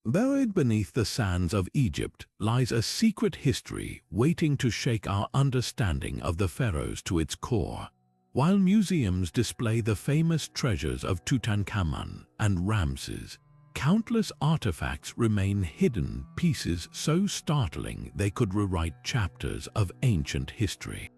Buried beneath the sands of Egypt lies a secret history waiting to shake our understanding of the pharaohs to its core. While museums display the famous treasures of Tutankhamun and Ramses, countless artifacts remain hidden, pieces so startling they could rewrite chapters of ancient history.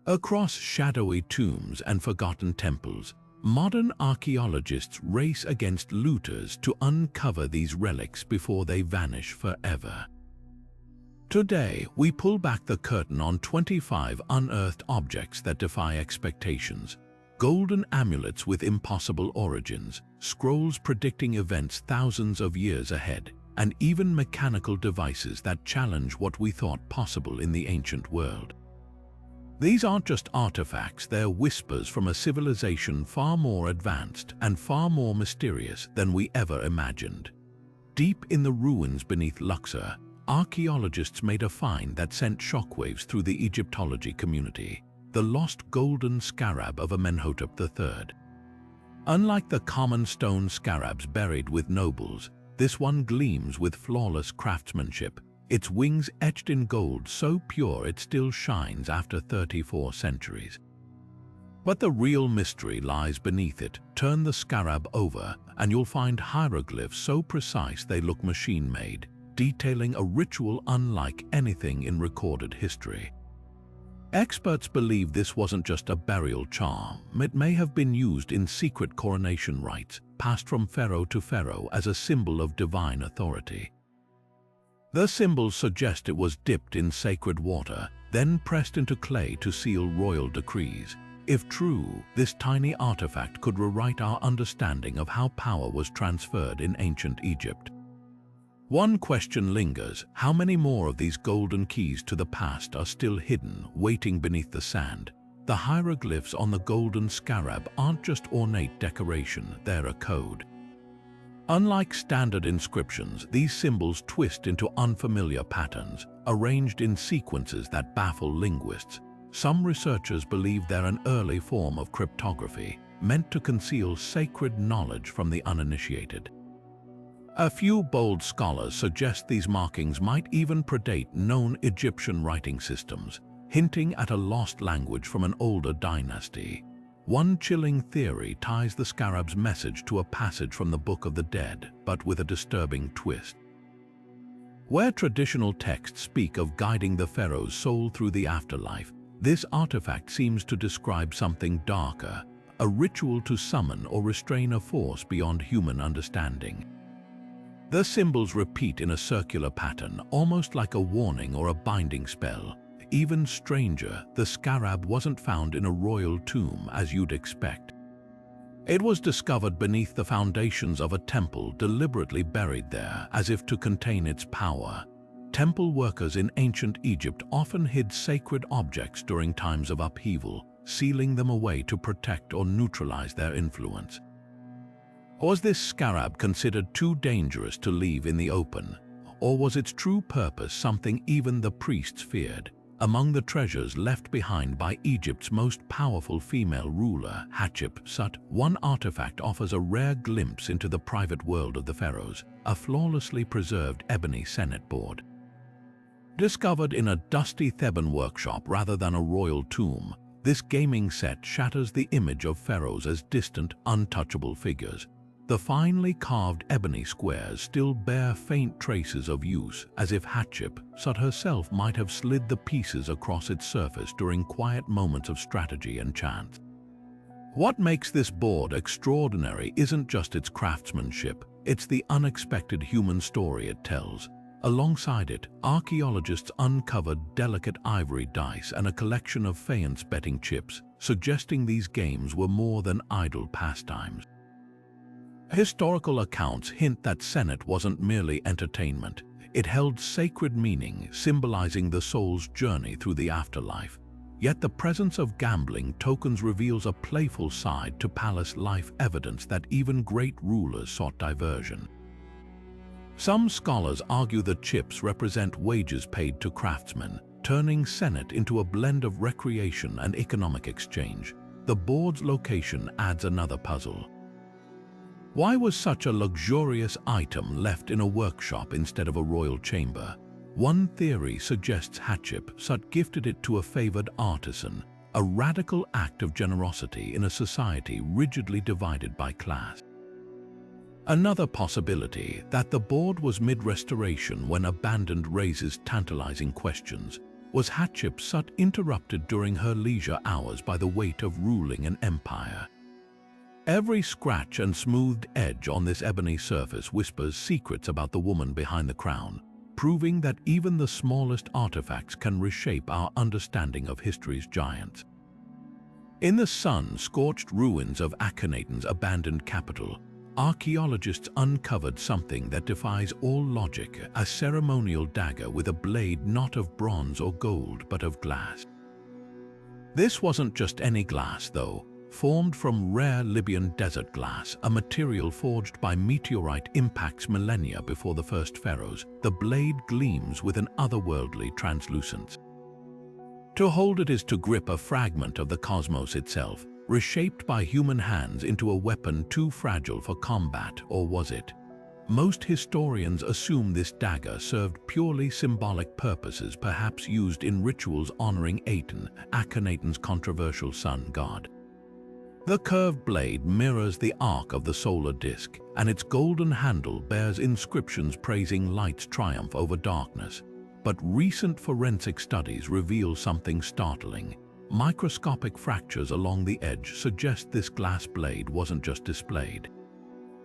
Across shadowy tombs and forgotten temples, modern archaeologists race against looters to uncover these relics before they vanish forever. Today, we pull back the curtain on 25 unearthed objects that defy expectations. Golden amulets with impossible origins, scrolls predicting events thousands of years ahead, and even mechanical devices that challenge what we thought possible in the ancient world. These aren't just artifacts, they're whispers from a civilization far more advanced and far more mysterious than we ever imagined. Deep in the ruins beneath Luxor, archaeologists made a find that sent shockwaves through the Egyptology community: the lost golden scarab of Amenhotep III. Unlike the common stone scarabs buried with nobles, this one gleams with flawless craftsmanship, its wings etched in gold so pure it still shines after 34 centuries. But the real mystery lies beneath it. Turn the scarab over and you'll find hieroglyphs so precise they look machine-made, detailing a ritual unlike anything in recorded history. Experts believe this wasn't just a burial charm. It may have been used in secret coronation rites, passed from pharaoh to pharaoh as a symbol of divine authority. The symbols suggest it was dipped in sacred water, then pressed into clay to seal royal decrees. If true, this tiny artifact could rewrite our understanding of how power was transferred in ancient Egypt. One question lingers: how many more of these golden keys to the past are still hidden, waiting beneath the sand? The hieroglyphs on the golden scarab aren't just ornate decoration, they're a code. Unlike standard inscriptions, these symbols twist into unfamiliar patterns, arranged in sequences that baffle linguists. Some researchers believe they're an early form of cryptography, meant to conceal sacred knowledge from the uninitiated. A few bold scholars suggest these markings might even predate known Egyptian writing systems, hinting at a lost language from an older dynasty. One chilling theory ties the scarab's message to a passage from the Book of the Dead, but with a disturbing twist. Where traditional texts speak of guiding the pharaoh's soul through the afterlife, this artifact seems to describe something darker, a ritual to summon or restrain a force beyond human understanding. The symbols repeat in a circular pattern, almost like a warning or a binding spell. Even stranger, the scarab wasn't found in a royal tomb as you'd expect. It was discovered beneath the foundations of a temple, deliberately buried there as if to contain its power. Temple workers in ancient Egypt often hid sacred objects during times of upheaval, sealing them away to protect or neutralize their influence. Was this scarab considered too dangerous to leave in the open? Or was its true purpose something even the priests feared? Among the treasures left behind by Egypt's most powerful female ruler, Hatshepsut, one artifact offers a rare glimpse into the private world of the pharaohs: a flawlessly preserved ebony Senate board. Discovered in a dusty Theban workshop rather than a royal tomb, this gaming set shatters the image of pharaohs as distant, untouchable figures. The finely carved ebony squares still bear faint traces of use, as if Hatshepsut herself might have slid the pieces across its surface during quiet moments of strategy and chance. What makes this board extraordinary isn't just its craftsmanship, it's the unexpected human story it tells. Alongside it, archaeologists uncovered delicate ivory dice and a collection of faience betting chips, suggesting these games were more than idle pastimes. Historical accounts hint that Senate wasn't merely entertainment. It held sacred meaning, symbolizing the soul's journey through the afterlife. Yet the presence of gambling tokens reveals a playful side to palace life, evidence that even great rulers sought diversion. Some scholars argue the chips represent wages paid to craftsmen, turning Senate into a blend of recreation and economic exchange. The board's location adds another puzzle. Why was such a luxurious item left in a workshop instead of a royal chamber? One theory suggests Hatshepsut gifted it to a favored artisan, a radical act of generosity in a society rigidly divided by class. Another possibility, that the board was mid-restoration when abandoned, raises tantalizing questions. Was Hatshepsut interrupted during her leisure hours by the weight of ruling an empire? Every scratch and smoothed edge on this ebony surface whispers secrets about the woman behind the crown, proving that even the smallest artifacts can reshape our understanding of history's giants. In the sun-scorched ruins of Akhenaten's abandoned capital, archaeologists uncovered something that defies all logic: a ceremonial dagger with a blade not of bronze or gold but of glass. This wasn't just any glass, though. Formed from rare Libyan desert glass, a material forged by meteorite impacts millennia before the first pharaohs, the blade gleams with an otherworldly translucence. To hold it is to grip a fragment of the cosmos itself, reshaped by human hands into a weapon too fragile for combat, or was it? Most historians assume this dagger served purely symbolic purposes, perhaps used in rituals honoring Aten, Akhenaten's controversial sun god. The curved blade mirrors the arc of the solar disk, and its golden handle bears inscriptions praising light's triumph over darkness. But recent forensic studies reveal something startling. Microscopic fractures along the edge suggest this glass blade wasn't just displayed.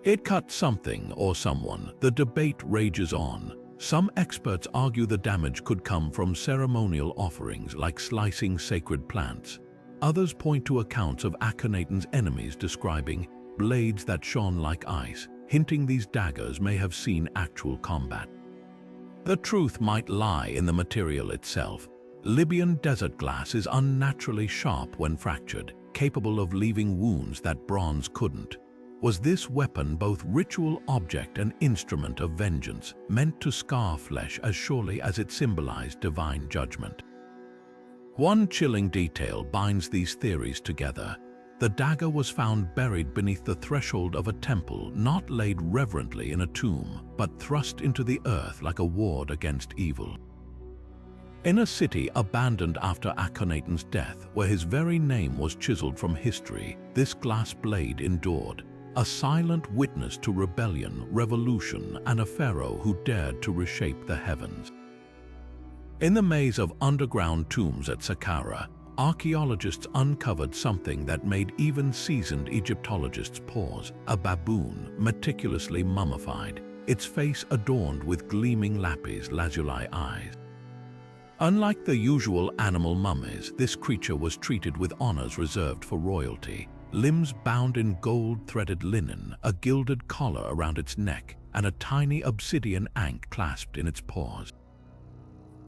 It cut something or someone. The debate rages on. Some experts argue the damage could come from ceremonial offerings like slicing sacred plants. Others point to accounts of Akhenaten's enemies describing blades that shone like ice, hinting these daggers may have seen actual combat. The truth might lie in the material itself. Libyan desert glass is unnaturally sharp when fractured, capable of leaving wounds that bronze couldn't. Was this weapon both ritual object and instrument of vengeance, meant to scar flesh as surely as it symbolized divine judgment? One chilling detail binds these theories together. The dagger was found buried beneath the threshold of a temple, not laid reverently in a tomb, but thrust into the earth like a ward against evil. In a city abandoned after Akhenaten's death, where his very name was chiseled from history, this glass blade endured, a silent witness to rebellion, revolution, and a pharaoh who dared to reshape the heavens. In the maze of underground tombs at Saqqara, archaeologists uncovered something that made even seasoned Egyptologists pause: a baboon, meticulously mummified, its face adorned with gleaming lapis lazuli eyes. Unlike the usual animal mummies, this creature was treated with honors reserved for royalty. Limbs bound in gold-threaded linen, a gilded collar around its neck, and a tiny obsidian ankh clasped in its paws.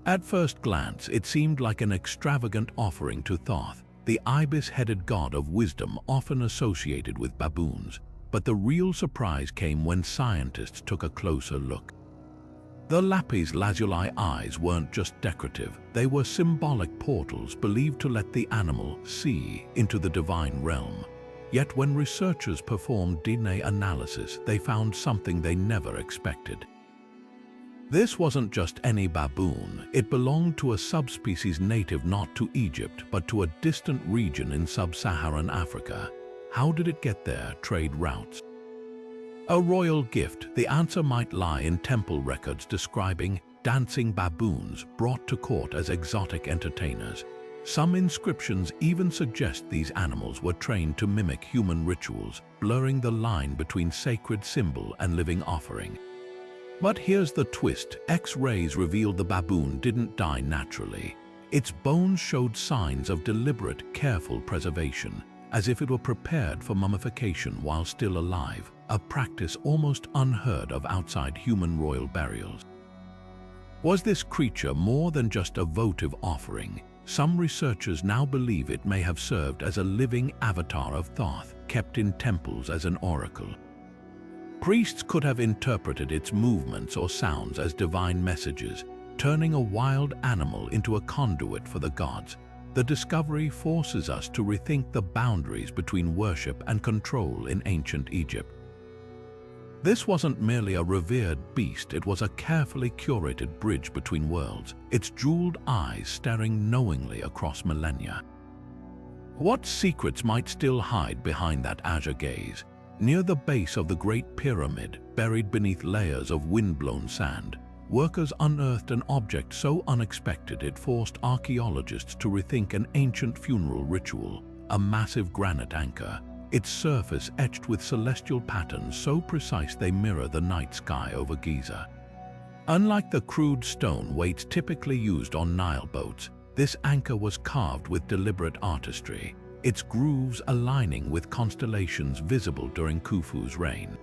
At first glance, it seemed like an extravagant offering to Thoth, the ibis-headed god of wisdom often associated with baboons. But the real surprise came when scientists took a closer look. The lapis lazuli eyes weren't just decorative, they were symbolic portals believed to let the animal see into the divine realm. Yet when researchers performed DNA analysis, they found something they never expected. This wasn't just any baboon. It belonged to a subspecies native not to Egypt, but to a distant region in sub-Saharan Africa. How did it get there? Trade routes? A royal gift? The answer might lie in temple records describing dancing baboons brought to court as exotic entertainers. Some inscriptions even suggest these animals were trained to mimic human rituals, blurring the line between sacred symbol and living offering. But here's the twist. X-rays revealed the baboon didn't die naturally. Its bones showed signs of deliberate, careful preservation, as if it were prepared for mummification while still alive, a practice almost unheard of outside human royal burials. Was this creature more than just a votive offering? Some researchers now believe it may have served as a living avatar of Thoth, kept in temples as an oracle. Priests could have interpreted its movements or sounds as divine messages, turning a wild animal into a conduit for the gods. The discovery forces us to rethink the boundaries between worship and control in ancient Egypt. This wasn't merely a revered beast, it was a carefully curated bridge between worlds, its jeweled eyes staring knowingly across millennia. What secrets might still hide behind that azure gaze? Near the base of the Great Pyramid, buried beneath layers of wind-blown sand, workers unearthed an object so unexpected it forced archaeologists to rethink an ancient funeral ritual, a massive granite anchor, its surface etched with celestial patterns so precise they mirror the night sky over Giza. Unlike the crude stone weights typically used on Nile boats, this anchor was carved with deliberate artistry, its grooves aligning with constellations visible during Khufu's reign.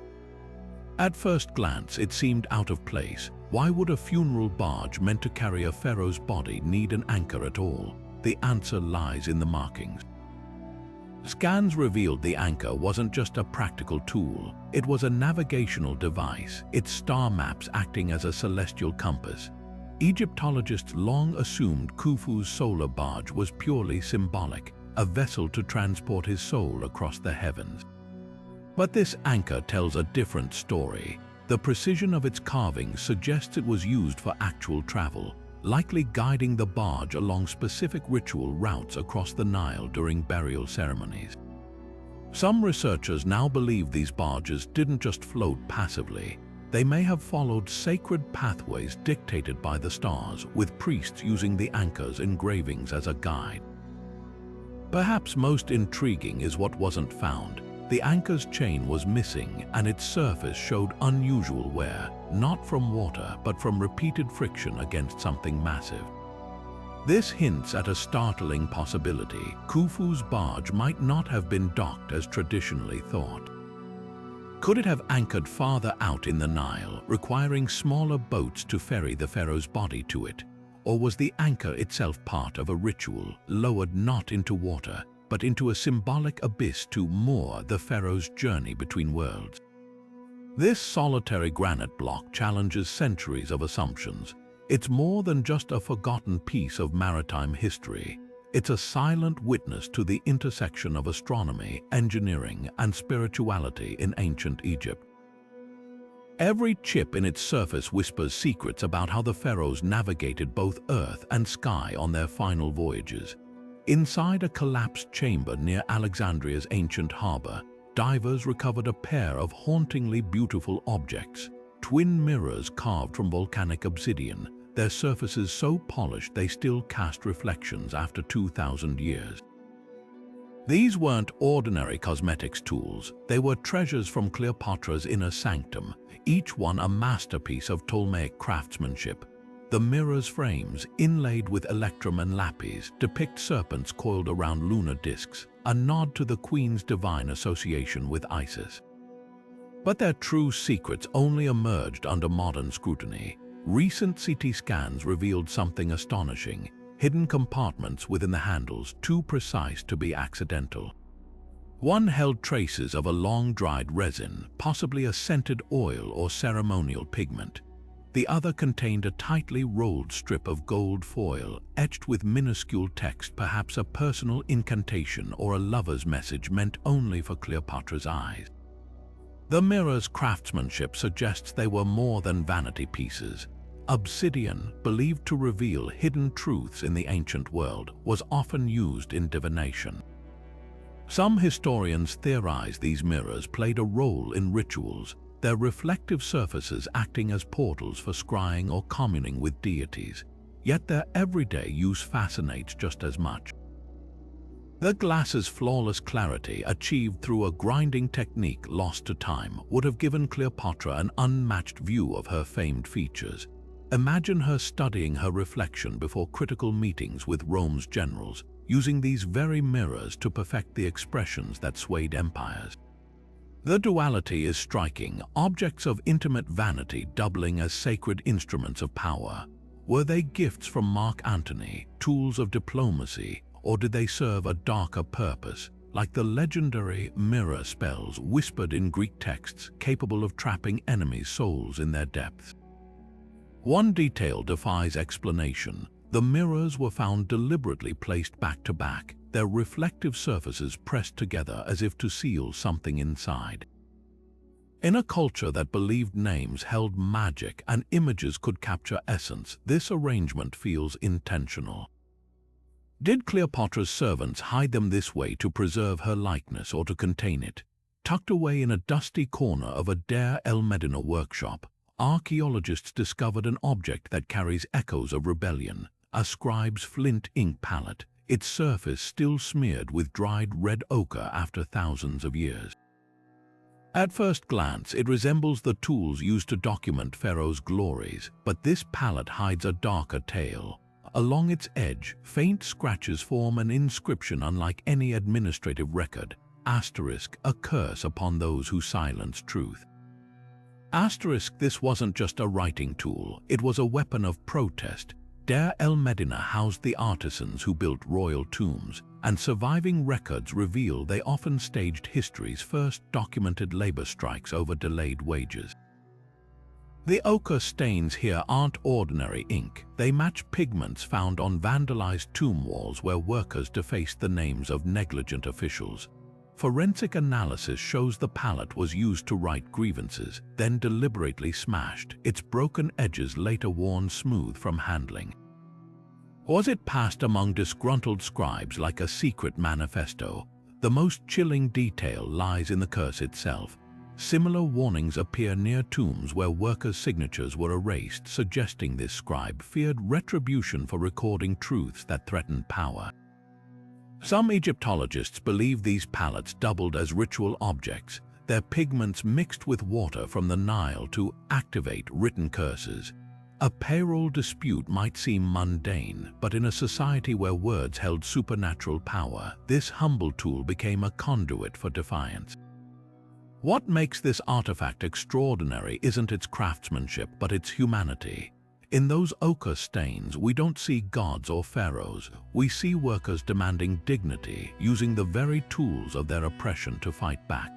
At first glance, it seemed out of place. Why would a funeral barge meant to carry a pharaoh's body need an anchor at all? The answer lies in the markings. Scans revealed the anchor wasn't just a practical tool, it was a navigational device, its star maps acting as a celestial compass. Egyptologists long assumed Khufu's solar barge was purely symbolic, a vessel to transport his soul across the heavens. But this anchor tells a different story. The precision of its carvings suggests it was used for actual travel, likely guiding the barge along specific ritual routes across the Nile during burial ceremonies. Some researchers now believe these barges didn't just float passively. They may have followed sacred pathways dictated by the stars, with priests using the anchor's engravings as a guide. Perhaps most intriguing is what wasn't found. The anchor's chain was missing and its surface showed unusual wear, not from water but from repeated friction against something massive. This hints at a startling possibility. Khufu's barge might not have been docked as traditionally thought. Could it have anchored farther out in the Nile, requiring smaller boats to ferry the pharaoh's body to it? Or was the anchor itself part of a ritual, lowered not into water, but into a symbolic abyss to moor the pharaoh's journey between worlds? This solitary granite block challenges centuries of assumptions. It's more than just a forgotten piece of maritime history. It's a silent witness to the intersection of astronomy, engineering, and spirituality in ancient Egypt. Every chip in its surface whispers secrets about how the pharaohs navigated both earth and sky on their final voyages. Inside a collapsed chamber near Alexandria's ancient harbor, divers recovered a pair of hauntingly beautiful objects, twin mirrors carved from volcanic obsidian, their surfaces so polished they still cast reflections after 2,000 years. These weren't ordinary cosmetics tools, they were treasures from Cleopatra's inner sanctum, each one a masterpiece of Ptolemaic craftsmanship. The mirror's frames, inlaid with electrum and lapis, depict serpents coiled around lunar discs, a nod to the Queen's divine association with Isis. But their true secrets only emerged under modern scrutiny. Recent CT scans revealed something astonishing: hidden compartments within the handles, too precise to be accidental. One held traces of a long-dried resin, possibly a scented oil or ceremonial pigment. The other contained a tightly rolled strip of gold foil, etched with minuscule text, perhaps a personal incantation or a lover's message meant only for Cleopatra's eyes. The mirror's craftsmanship suggests they were more than vanity pieces. Obsidian, believed to reveal hidden truths in the ancient world, was often used in divination. Some historians theorize these mirrors played a role in rituals, their reflective surfaces acting as portals for scrying or communing with deities. Yet their everyday use fascinates just as much. The glass's flawless clarity, achieved through a grinding technique lost to time, would have given Cleopatra an unmatched view of her famed features. Imagine her studying her reflection before critical meetings with Rome's generals, using these very mirrors to perfect the expressions that swayed empires. The duality is striking, objects of intimate vanity doubling as sacred instruments of power. Were they gifts from Mark Antony, tools of diplomacy, or did they serve a darker purpose, like the legendary mirror spells whispered in Greek texts, capable of trapping enemies' souls in their depths? One detail defies explanation. The mirrors were found deliberately placed back to back, their reflective surfaces pressed together as if to seal something inside. In a culture that believed names held magic and images could capture essence, this arrangement feels intentional. Did Cleopatra's servants hide them this way to preserve her likeness or to contain it? Tucked away in a dusty corner of a Deir el-Medina workshop, archaeologists discovered an object that carries echoes of rebellion, a scribe's flint ink palette, its surface still smeared with dried red ochre after thousands of years. At first glance, it resembles the tools used to document Pharaoh's glories, but this palette hides a darker tale. Along its edge, faint scratches form an inscription unlike any administrative record, asterisk, a curse upon those who silence truth. Asterisk, this wasn't just a writing tool, it was a weapon of protest. Deir el-Medina housed the artisans who built royal tombs, and surviving records reveal they often staged history's first documented labor strikes over delayed wages. The ochre stains here aren't ordinary ink, they match pigments found on vandalized tomb walls where workers defaced the names of negligent officials. Forensic analysis shows the palette was used to write grievances, then deliberately smashed, its broken edges later worn smooth from handling. Was it passed among disgruntled scribes like a secret manifesto? The most chilling detail lies in the curse itself. Similar warnings appear near tombs where workers' signatures were erased, suggesting this scribe feared retribution for recording truths that threatened power. Some Egyptologists believe these palettes doubled as ritual objects, their pigments mixed with water from the Nile to activate written curses. A payroll dispute might seem mundane, but in a society where words held supernatural power, this humble tool became a conduit for defiance. What makes this artifact extraordinary isn't its craftsmanship, but its humanity. In those ochre stains, we don't see gods or pharaohs. We see workers demanding dignity, using the very tools of their oppression to fight back.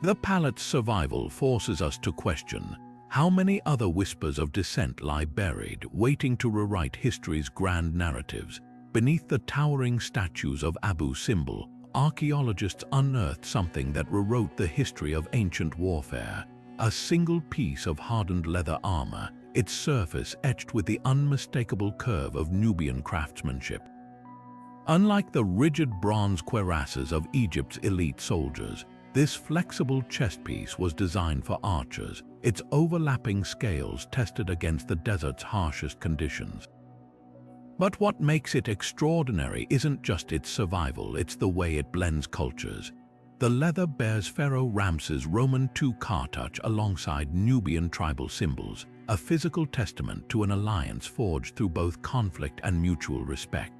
The palette's survival forces us to question, how many other whispers of dissent lie buried, waiting to rewrite history's grand narratives? Beneath the towering statues of Abu Simbel, archaeologists unearthed something that rewrote the history of ancient warfare. A single piece of hardened leather armor, its surface etched with the unmistakable curve of Nubian craftsmanship. Unlike the rigid bronze cuirasses of Egypt's elite soldiers, this flexible chest piece was designed for archers, its overlapping scales tested against the desert's harshest conditions. But what makes it extraordinary isn't just its survival, it's the way it blends cultures. The leather bears Pharaoh Ramses' Roman II cartouche alongside Nubian tribal symbols, a physical testament to an alliance forged through both conflict and mutual respect.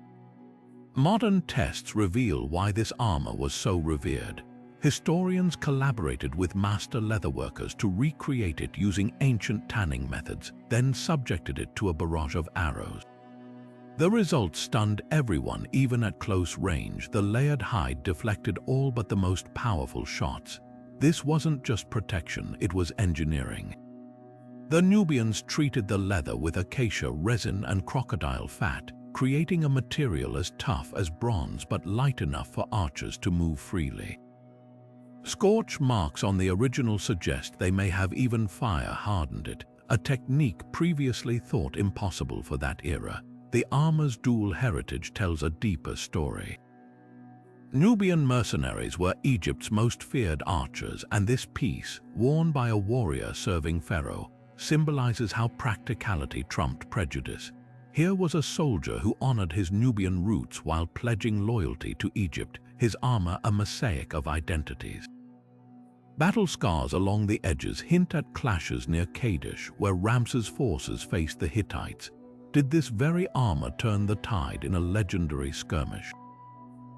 Modern tests reveal why this armor was so revered. Historians collaborated with master leatherworkers to recreate it using ancient tanning methods, then subjected it to a barrage of arrows. The results stunned everyone, even at close range. The layered hide deflected all but the most powerful shots. This wasn't just protection, it was engineering. The Nubians treated the leather with acacia resin and crocodile fat, creating a material as tough as bronze but light enough for archers to move freely. Scorch marks on the original suggest they may have even fire-hardened it, a technique previously thought impossible for that era. The armor's dual heritage tells a deeper story. Nubian mercenaries were Egypt's most feared archers, and this piece, worn by a warrior serving Pharaoh, symbolizes how practicality trumped prejudice. Here was a soldier who honored his Nubian roots while pledging loyalty to Egypt, his armor a mosaic of identities. Battle scars along the edges hint at clashes near Kadesh, where Ramses' forces faced the Hittites. Did this very armor turn the tide in a legendary skirmish?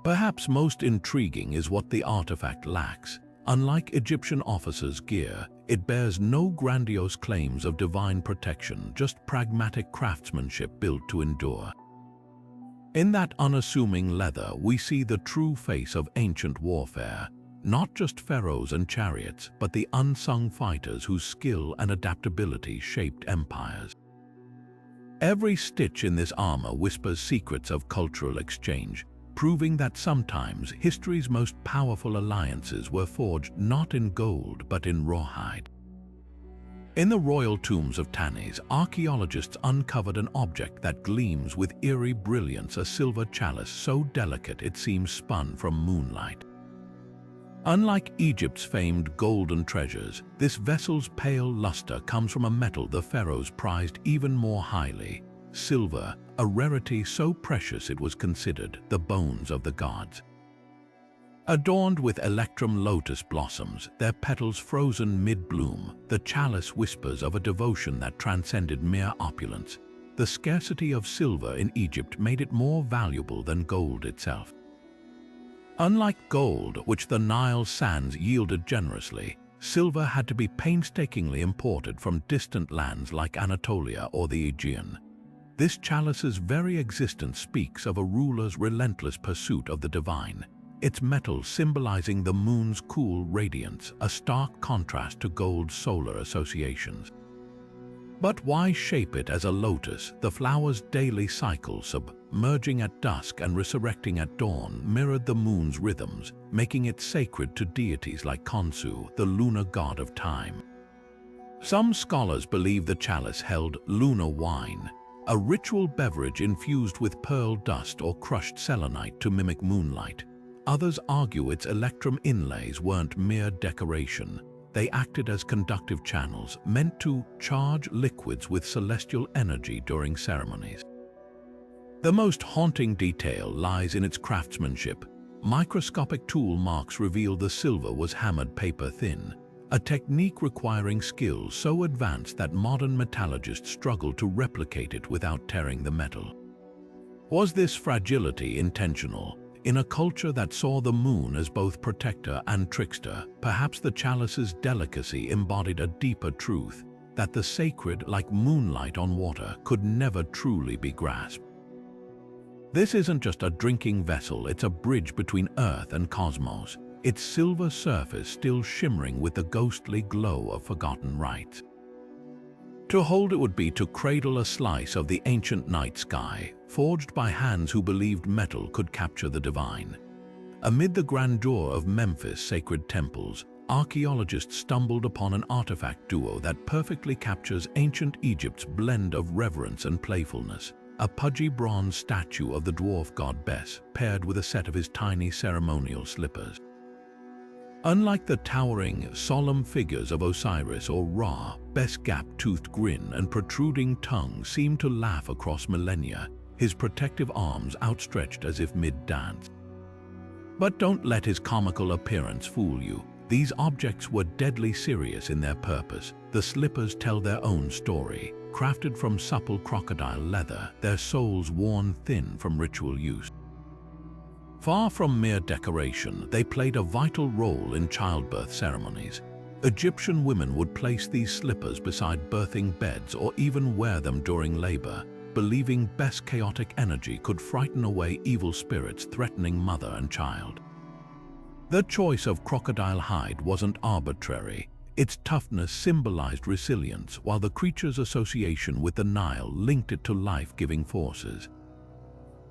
Perhaps most intriguing is what the artifact lacks. Unlike Egyptian officers' gear, it bears no grandiose claims of divine protection, just pragmatic craftsmanship built to endure. In that unassuming leather, we see the true face of ancient warfare. Not just pharaohs and chariots, but the unsung fighters whose skill and adaptability shaped empires. Every stitch in this armor whispers secrets of cultural exchange. proving that sometimes history's most powerful alliances were forged not in gold but in rawhide. In the royal tombs of Tanis, archaeologists uncovered an object that gleams with eerie brilliance, a silver chalice so delicate it seems spun from moonlight. Unlike Egypt's famed golden treasures, this vessel's pale luster comes from a metal the pharaohs prized even more highly: silver, a rarity so precious it was considered the bones of the gods. Adorned with electrum lotus blossoms, their petals frozen mid-bloom, the chalice whispers of a devotion that transcended mere opulence. The scarcity of silver in Egypt made it more valuable than gold itself. Unlike gold, which the Nile sands yielded generously, silver had to be painstakingly imported from distant lands like Anatolia or the Aegean. This chalice's very existence speaks of a ruler's relentless pursuit of the divine, its metal symbolizing the moon's cool radiance, a stark contrast to gold's solar associations. But why shape it as a lotus? The flower's daily cycle, submerging at dusk and resurrecting at dawn, mirrored the moon's rhythms, making it sacred to deities like Khonsu, the lunar god of time. Some scholars believe the chalice held lunar wine, a ritual beverage infused with pearl dust or crushed selenite to mimic moonlight. Others argue its electrum inlays weren't mere decoration. They acted as conductive channels, meant to charge liquids with celestial energy during ceremonies. The most haunting detail lies in its craftsmanship. Microscopic tool marks reveal the silver was hammered paper thin, a technique requiring skill so advanced that modern metallurgists struggle to replicate it without tearing the metal. Was this fragility intentional? In a culture that saw the moon as both protector and trickster, perhaps the chalice's delicacy embodied a deeper truth, that the sacred, like moonlight on water, could never truly be grasped. This isn't just a drinking vessel, it's a bridge between Earth and cosmos, its silver surface still shimmering with the ghostly glow of forgotten rites. To hold it would be to cradle a slice of the ancient night sky, forged by hands who believed metal could capture the divine. Amid the grandeur of Memphis' sacred temples, archaeologists stumbled upon an artifact duo that perfectly captures ancient Egypt's blend of reverence and playfulness: a pudgy bronze statue of the dwarf god Bes, paired with a set of his tiny ceremonial slippers. Unlike the towering, solemn figures of Osiris or Ra, Bes' gap-toothed grin and protruding tongue seemed to laugh across millennia, his protective arms outstretched as if mid-dance. But don't let his comical appearance fool you. These objects were deadly serious in their purpose. The slippers tell their own story. Crafted from supple crocodile leather, their soles worn thin from ritual use. Far from mere decoration, they played a vital role in childbirth ceremonies. Egyptian women would place these slippers beside birthing beds or even wear them during labor, believing Bes' chaotic energy could frighten away evil spirits threatening mother and child. The choice of crocodile hide wasn't arbitrary. Its toughness symbolized resilience, while the creature's association with the Nile linked it to life-giving forces.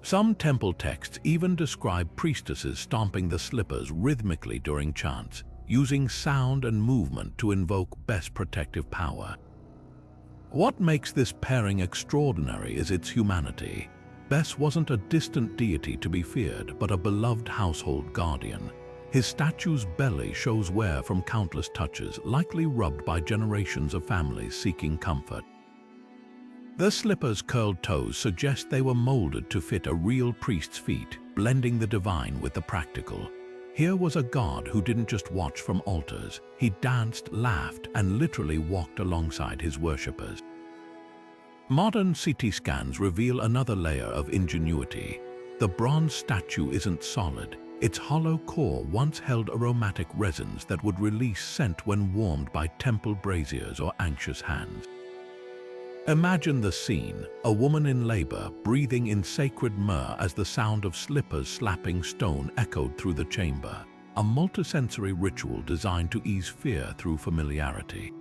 Some temple texts even describe priestesses stomping the slippers rhythmically during chants, using sound and movement to invoke Bes' protective power. What makes this pairing extraordinary is its humanity. Bes wasn't a distant deity to be feared, but a beloved household guardian. His statue's belly shows wear from countless touches, likely rubbed by generations of families seeking comfort. The slipper's curled toes suggest they were molded to fit a real priest's feet, blending the divine with the practical. Here was a god who didn't just watch from altars. He danced, laughed, and literally walked alongside his worshippers. Modern CT scans reveal another layer of ingenuity. The bronze statue isn't solid. Its hollow core once held aromatic resins that would release scent when warmed by temple braziers or anxious hands. Imagine the scene: a woman in labor, breathing in sacred myrrh as the sound of slippers slapping stone echoed through the chamber, a multisensory ritual designed to ease fear through familiarity.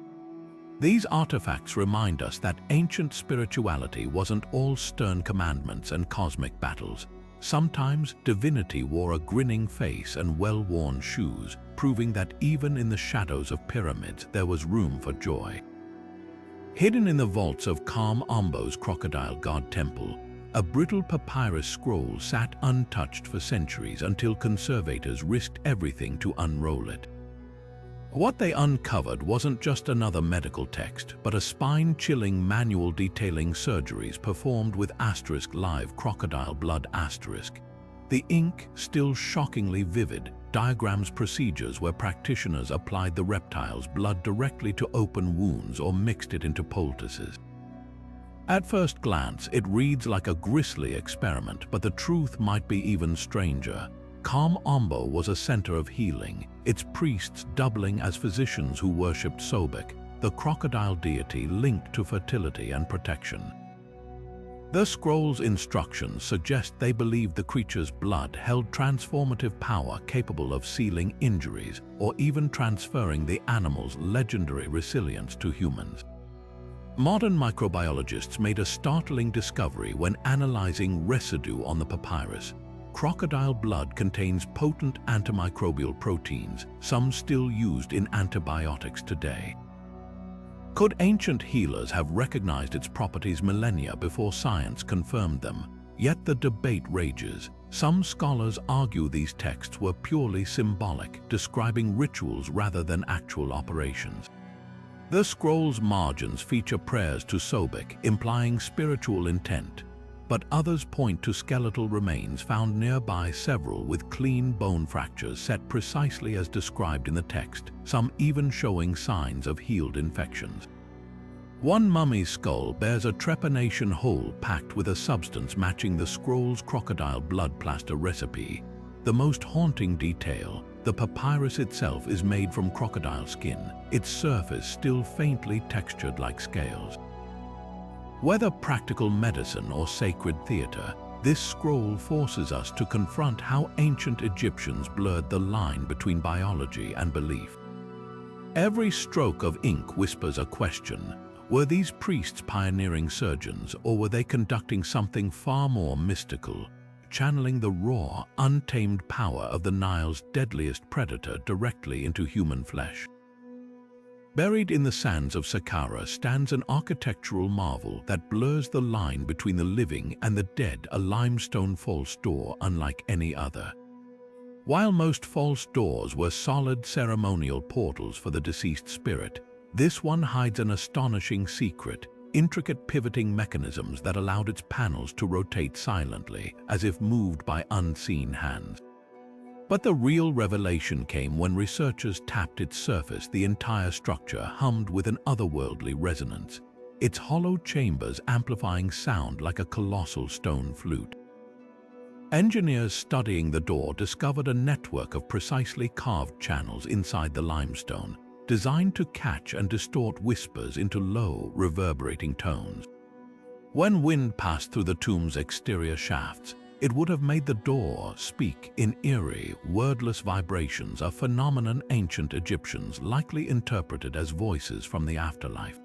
These artifacts remind us that ancient spirituality wasn't all stern commandments and cosmic battles. Sometimes divinity wore a grinning face and well-worn shoes, proving that even in the shadows of pyramids there was room for joy. Hidden in the vaults of Kham Ombo's crocodile god temple, a brittle papyrus scroll sat untouched for centuries until conservators risked everything to unroll it. What they uncovered wasn't just another medical text, but a spine-chilling manual detailing surgeries performed with live crocodile blood. The ink, still shockingly vivid, diagrams procedures where practitioners applied the reptile's blood directly to open wounds or mixed it into poultices. At first glance, it reads like a grisly experiment, but the truth might be even stranger. Kham Ombo was a center of healing, its priests doubling as physicians who worshipped Sobek, the crocodile deity linked to fertility and protection. The scroll's instructions suggest they believed the creature's blood held transformative power capable of sealing injuries or even transferring the animal's legendary resilience to humans. Modern microbiologists made a startling discovery when analyzing residue on the papyrus. Crocodile blood contains potent antimicrobial proteins, some still used in antibiotics today. Could ancient healers have recognized its properties millennia before science confirmed them? Yet the debate rages. Some scholars argue these texts were purely symbolic, describing rituals rather than actual operations. The scroll's margins feature prayers to Sobek, implying spiritual intent, but others point to skeletal remains found nearby, several with clean bone fractures set precisely as described in the text, some even showing signs of healed infections. One mummy's skull bears a trepanation hole packed with a substance matching the scroll's crocodile blood plaster recipe. The most haunting detail: the papyrus itself is made from crocodile skin, its surface still faintly textured like scales. Whether practical medicine or sacred theater, this scroll forces us to confront how ancient Egyptians blurred the line between biology and belief. Every stroke of ink whispers a question. Were these priests pioneering surgeons, or were they conducting something far more mystical, channeling the raw, untamed power of the Nile's deadliest predator directly into human flesh? Buried in the sands of Saqqara stands an architectural marvel that blurs the line between the living and the dead, a limestone false door unlike any other. While most false doors were solid ceremonial portals for the deceased spirit, this one hides an astonishing secret: intricate pivoting mechanisms that allowed its panels to rotate silently, as if moved by unseen hands. But the real revelation came when researchers tapped its surface. The entire structure hummed with an otherworldly resonance, its hollow chambers amplifying sound like a colossal stone flute. Engineers studying the door discovered a network of precisely carved channels inside the limestone, designed to catch and distort whispers into low, reverberating tones. When wind passed through the tomb's exterior shafts, it would have made the door speak in eerie, wordless vibrations, a phenomenon ancient Egyptians likely interpreted as voices from the afterlife.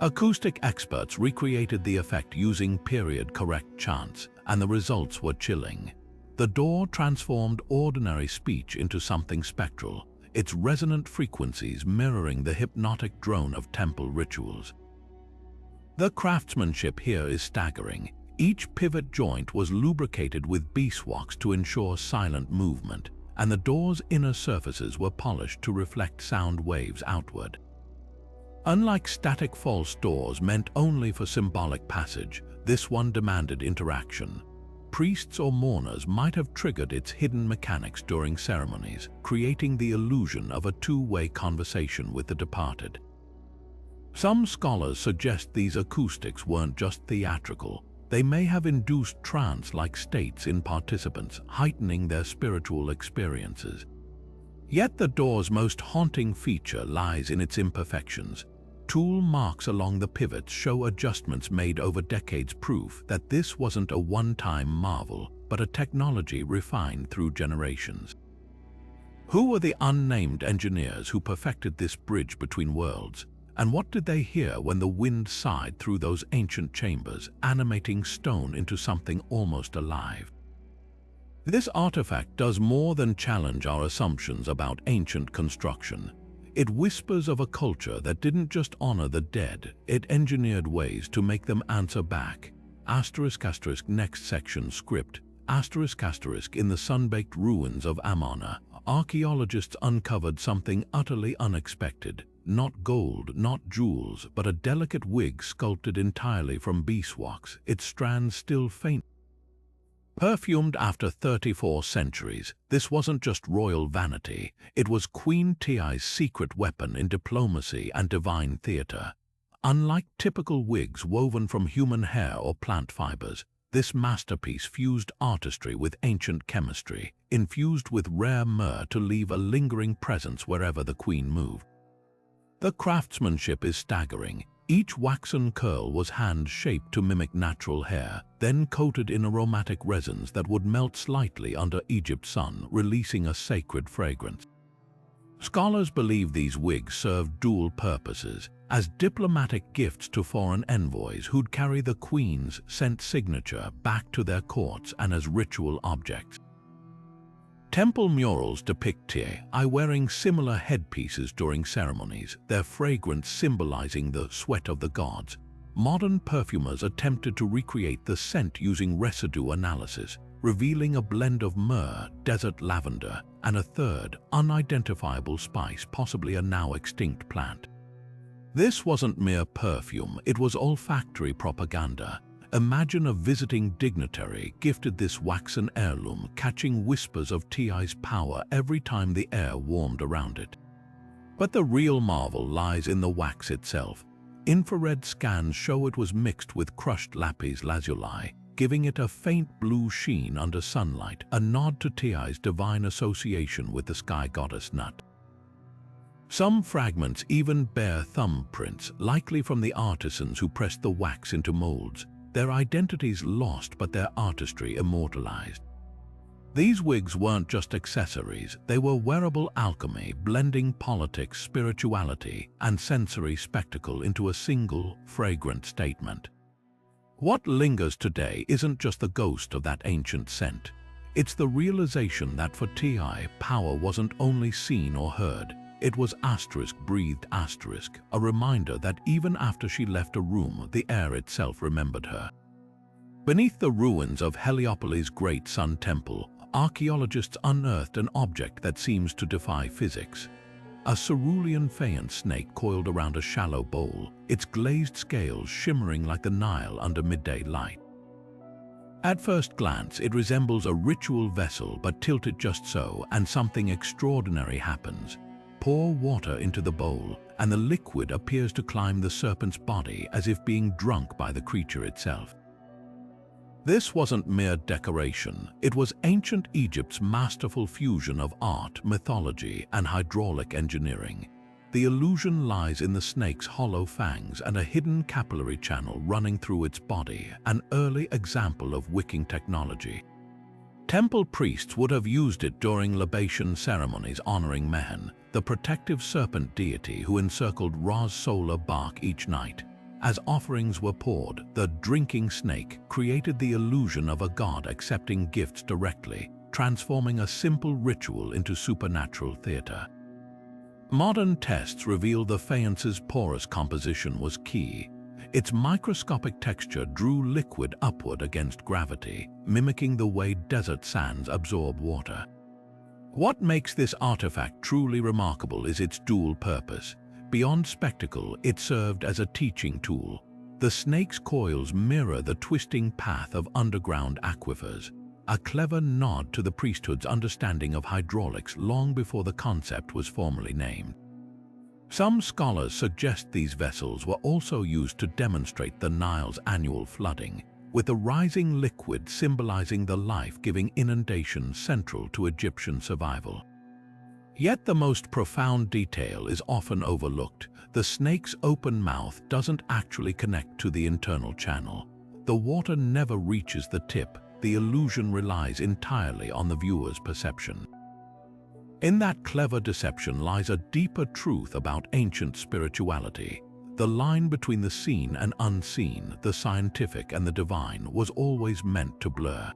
Acoustic experts recreated the effect using period-correct chants, and the results were chilling. The door transformed ordinary speech into something spectral, its resonant frequencies mirroring the hypnotic drone of temple rituals. The craftsmanship here is staggering. Each pivot joint was lubricated with beeswax to ensure silent movement, and the door's inner surfaces were polished to reflect sound waves outward. Unlike static false doors meant only for symbolic passage, this one demanded interaction. Priests or mourners might have triggered its hidden mechanics during ceremonies, creating the illusion of a two-way conversation with the departed. Some scholars suggest these acoustics weren't just theatrical. They may have induced trance-like states in participants, heightening their spiritual experiences. Yet the door's most haunting feature lies in its imperfections. Tool marks along the pivots show adjustments made over decades, proof that this wasn't a one-time marvel, but a technology refined through generations. Who were the unnamed engineers who perfected this bridge between worlds? And what did they hear when the wind sighed through those ancient chambers, animating stone into something almost alive? This artifact does more than challenge our assumptions about ancient construction. It whispers of a culture that didn't just honor the dead, it engineered ways to make them answer back. ***, next section script. ***, in the sun-baked ruins of Amarna, archaeologists uncovered something utterly unexpected. Not gold, not jewels, but a delicate wig sculpted entirely from beeswax, its strands still faint. Perfumed after 34 centuries, this wasn't just royal vanity, it was Queen Tia's secret weapon in diplomacy and divine theater. Unlike typical wigs woven from human hair or plant fibers, this masterpiece fused artistry with ancient chemistry, infused with rare myrrh to leave a lingering presence wherever the queen moved. The craftsmanship is staggering. Each waxen curl was hand-shaped to mimic natural hair, then coated in aromatic resins that would melt slightly under Egypt's sun, releasing a sacred fragrance. Scholars believe these wigs served dual purposes, as diplomatic gifts to foreign envoys who'd carry the queen's scent signature back to their courts, and as ritual objects. Temple murals depict Ti wearing similar headpieces during ceremonies, their fragrance symbolizing the sweat of the gods. Modern perfumers attempted to recreate the scent using residue analysis, revealing a blend of myrrh, desert lavender, and a third, unidentifiable spice, possibly a now extinct plant. This wasn't mere perfume, it was olfactory propaganda. Imagine a visiting dignitary gifted this waxen heirloom, catching whispers of Ti's power every time the air warmed around it. But the real marvel lies in the wax itself. Infrared scans show it was mixed with crushed lapis lazuli, giving it a faint blue sheen under sunlight, a nod to Ti's divine association with the sky goddess Nut. Some fragments even bear thumbprints, likely from the artisans who pressed the wax into molds. Their identities lost, but their artistry immortalized. These wigs weren't just accessories, they were wearable alchemy, blending politics, spirituality, and sensory spectacle into a single, fragrant statement. What lingers today isn't just the ghost of that ancient scent. It's the realization that for Ti, power wasn't only seen or heard, it was *breathed*, a reminder that even after she left a room, the air itself remembered her. Beneath the ruins of Heliopolis' great sun temple, archaeologists unearthed an object that seems to defy physics. A cerulean faience snake coiled around a shallow bowl, its glazed scales shimmering like the Nile under midday light. At first glance, it resembles a ritual vessel, but tilt it just so, and something extraordinary happens. Pour water into the bowl, and the liquid appears to climb the serpent's body as if being drunk by the creature itself. This wasn't mere decoration, it was ancient Egypt's masterful fusion of art, mythology, and hydraulic engineering. The illusion lies in the snake's hollow fangs and a hidden capillary channel running through its body, an early example of wicking technology. Temple priests would have used it during libation ceremonies honoring Mehen, the protective serpent deity who encircled Ra's solar bark each night. As offerings were poured, the drinking snake created the illusion of a god accepting gifts directly, transforming a simple ritual into supernatural theater. Modern tests reveal the faïence's porous composition was key. Its microscopic texture drew liquid upward against gravity, mimicking the way desert sands absorb water. What makes this artifact truly remarkable is its dual purpose. Beyond spectacle, it served as a teaching tool. The snake's coils mirror the twisting path of underground aquifers, a clever nod to the priesthood's understanding of hydraulics long before the concept was formally named. Some scholars suggest these vessels were also used to demonstrate the Nile's annual flooding, with the rising liquid symbolizing the life-giving inundation central to Egyptian survival. Yet the most profound detail is often overlooked. The snake's open mouth doesn't actually connect to the internal channel. The water never reaches the tip. The illusion relies entirely on the viewer's perception. In that clever deception lies a deeper truth about ancient spirituality. The line between the seen and unseen, the scientific and the divine, was always meant to blur.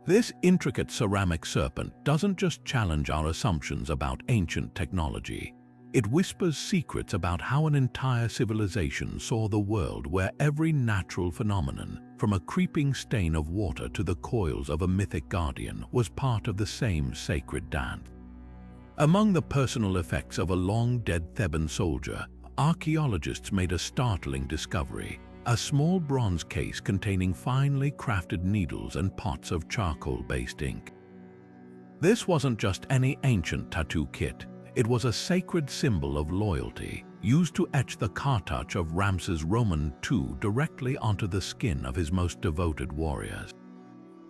This intricate ceramic serpent doesn't just challenge our assumptions about ancient technology. It whispers secrets about how an entire civilization saw the world, where every natural phenomenon, from a creeping stain of water to the coils of a mythic guardian, was part of the same sacred dance. Among the personal effects of a long-dead Theban soldier, archaeologists made a startling discovery: a small bronze case containing finely crafted needles and pots of charcoal-based ink. This wasn't just any ancient tattoo kit. It was a sacred symbol of loyalty, used to etch the cartouche of Ramses Roman II directly onto the skin of his most devoted warriors.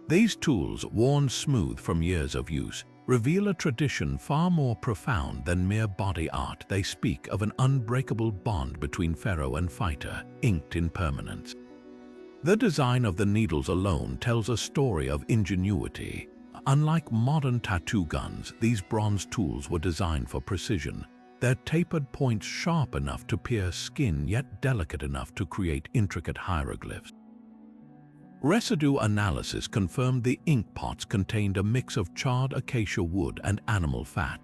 These tools, worn smooth from years of use, reveal a tradition far more profound than mere body art. They speak of an unbreakable bond between pharaoh and fighter, inked in permanence. The design of the needles alone tells a story of ingenuity. Unlike modern tattoo guns, these bronze tools were designed for precision, their tapered points sharp enough to pierce skin yet delicate enough to create intricate hieroglyphs. Residue analysis confirmed the ink pots contained a mix of charred acacia wood and animal fat,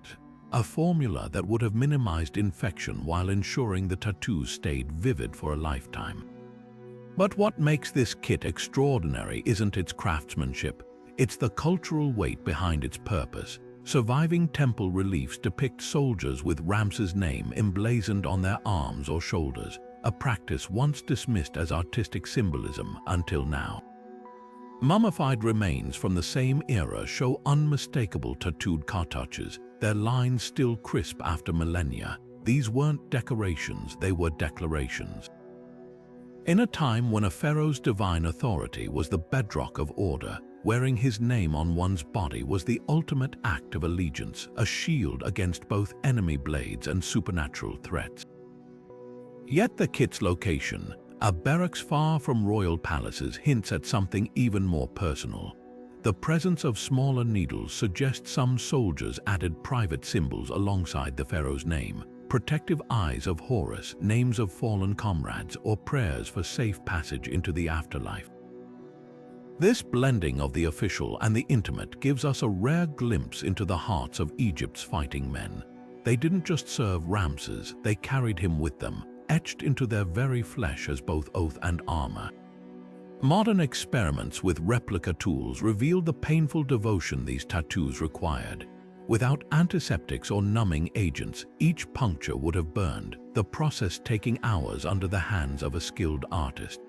a formula that would have minimized infection while ensuring the tattoos stayed vivid for a lifetime. But what makes this kit extraordinary isn't its craftsmanship. It's the cultural weight behind its purpose. Surviving temple reliefs depict soldiers with Ramses' name emblazoned on their arms or shoulders, a practice once dismissed as artistic symbolism until now. Mummified remains from the same era show unmistakable tattooed cartouches, their lines still crisp after millennia. These weren't decorations, they were declarations. In a time when a pharaoh's divine authority was the bedrock of order, wearing his name on one's body was the ultimate act of allegiance, a shield against both enemy blades and supernatural threats. Yet the kit's location, a barracks far from royal palaces, hints at something even more personal. The presence of smaller needles suggests some soldiers added private symbols alongside the pharaoh's name: protective eyes of Horus, names of fallen comrades, or prayers for safe passage into the afterlife. This blending of the official and the intimate gives us a rare glimpse into the hearts of Egypt's fighting men. They didn't just serve Ramses, they carried him with them, etched into their very flesh as both oath and armor. Modern experiments with replica tools revealed the painful devotion these tattoos required. Without antiseptics or numbing agents, each puncture would have burned, the process taking hours under the hands of a skilled artist.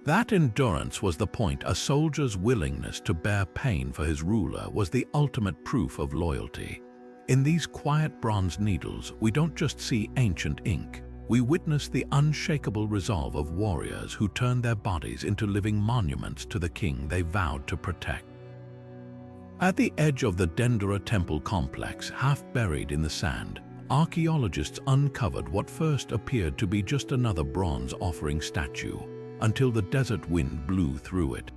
That endurance was the point. A soldier's willingness to bear pain for his ruler was the ultimate proof of loyalty. In these quiet bronze needles, we don't just see ancient ink. We witness the unshakable resolve of warriors who turned their bodies into living monuments to the king they vowed to protect. At the edge of the Dendera temple complex, half buried in the sand, archaeologists uncovered what first appeared to be just another bronze offering statue, until the desert wind blew through it.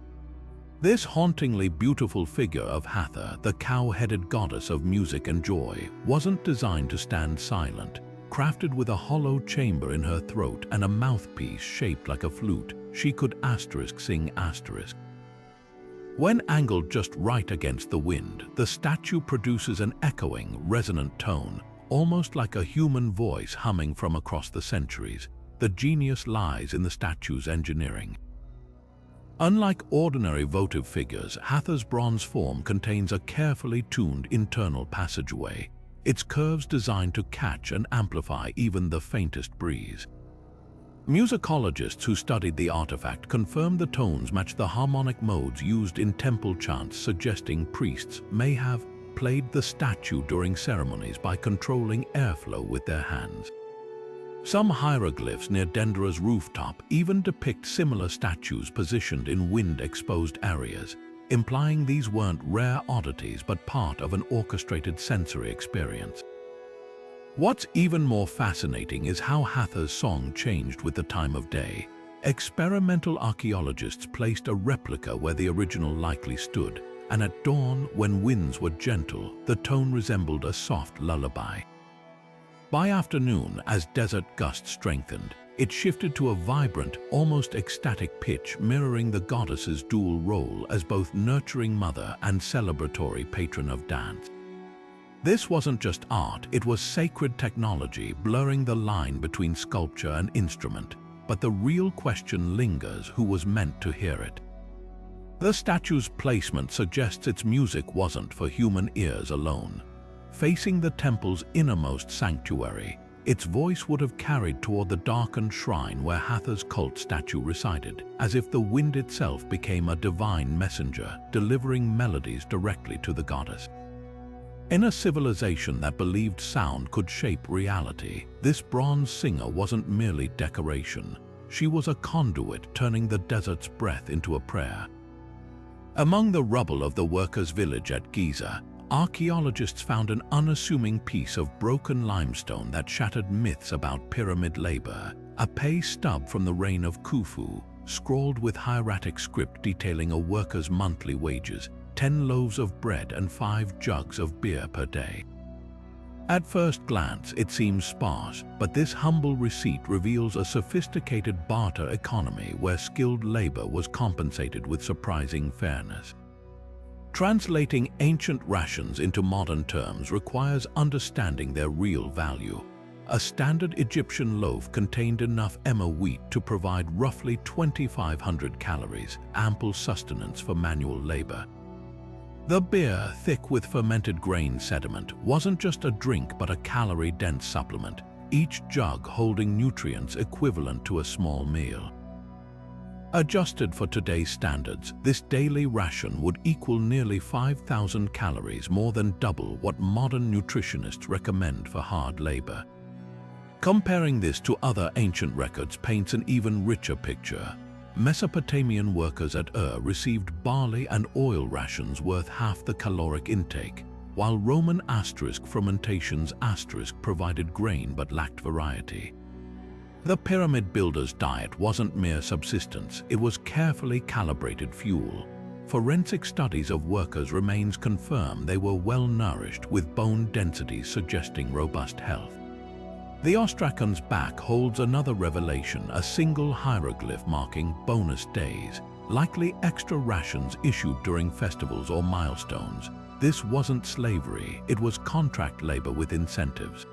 This hauntingly beautiful figure of Hathor, the cow-headed goddess of music and joy, wasn't designed to stand silent. Crafted with a hollow chamber in her throat and a mouthpiece shaped like a flute, she could sing asterisk. When angled just right against the wind, the statue produces an echoing, resonant tone, almost like a human voice humming from across the centuries. The genius lies in the statue's engineering. Unlike ordinary votive figures, Hathor's bronze form contains a carefully tuned internal passageway, its curves designed to catch and amplify even the faintest breeze. Musicologists who studied the artifact confirmed the tones match the harmonic modes used in temple chants, suggesting priests may have played the statue during ceremonies by controlling airflow with their hands. Some hieroglyphs near Dendera's rooftop even depict similar statues positioned in wind-exposed areas, implying these weren't rare oddities but part of an orchestrated sensory experience. What's even more fascinating is how Hathor's song changed with the time of day. Experimental archaeologists placed a replica where the original likely stood, and at dawn, when winds were gentle, the tone resembled a soft lullaby. By afternoon, as desert gusts strengthened, It shifted to a vibrant, almost ecstatic pitch, mirroring the goddess's dual role as both nurturing mother and celebratory patron of dance. This wasn't just art, it was sacred technology, blurring the line between sculpture and instrument. But the real question lingers: who was meant to hear it? The statue's placement suggests its music wasn't for human ears alone. Facing the temple's innermost sanctuary, its voice would have carried toward the darkened shrine where Hathor's cult statue resided, as if the wind itself became a divine messenger, delivering melodies directly to the goddess. In a civilization that believed sound could shape reality, this bronze singer wasn't merely decoration. She was a conduit, turning the desert's breath into a prayer. Among the rubble of the workers' village at Giza, archaeologists found an unassuming piece of broken limestone that shattered myths about pyramid labor, a pay stub from the reign of Khufu, scrawled with hieratic script detailing a worker's monthly wages, 10 loaves of bread and 5 jugs of beer per day. At first glance, it seems sparse, but this humble receipt reveals a sophisticated barter economy where skilled labor was compensated with surprising fairness. Translating ancient rations into modern terms requires understanding their real value. A standard Egyptian loaf contained enough emmer wheat to provide roughly 2,500 calories, ample sustenance for manual labor. The beer, thick with fermented grain sediment, wasn't just a drink but a calorie-dense supplement, each jug holding nutrients equivalent to a small meal. Adjusted for today's standards, this daily ration would equal nearly 5,000 calories, more than double what modern nutritionists recommend for hard labor. Comparing this to other ancient records paints an even richer picture. Mesopotamian workers at received barley and oil rations worth half the caloric intake, while Roman fermentations provided grain but lacked variety. The pyramid builder's diet wasn't mere subsistence, it was carefully calibrated fuel. Forensic studies of workers' remains confirm they were well nourished, with bone densities suggesting robust health. The ostracon's back holds another revelation, a single hieroglyph marking bonus days, likely extra rations issued during festivals or milestones. This wasn't slavery, it was contract labor with incentives.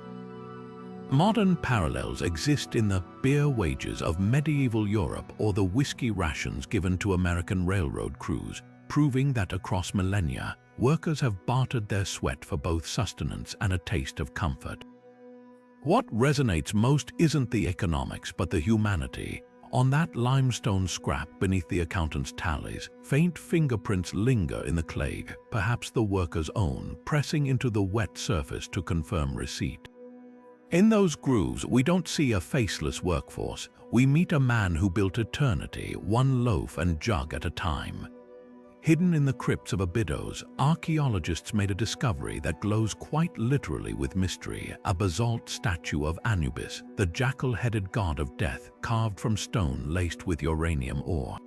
Modern parallels exist in the beer wages of medieval Europe or the whiskey rations given to American railroad crews, proving that across millennia, workers have bartered their sweat for both sustenance and a taste of comfort. What resonates most isn't the economics but the humanity. On that limestone scrap beneath the accountant's tallies, faint fingerprints linger in the clay, perhaps the worker's own, pressing into the wet surface to confirm receipt. In those grooves, we don't see a faceless workforce. We meet a man who built eternity, one loaf and jug at a time. Hidden in the crypts of Abydos, archaeologists made a discovery that glows quite literally with mystery: a basalt statue of Anubis, the jackal-headed god of death, carved from stone laced with uranium ore.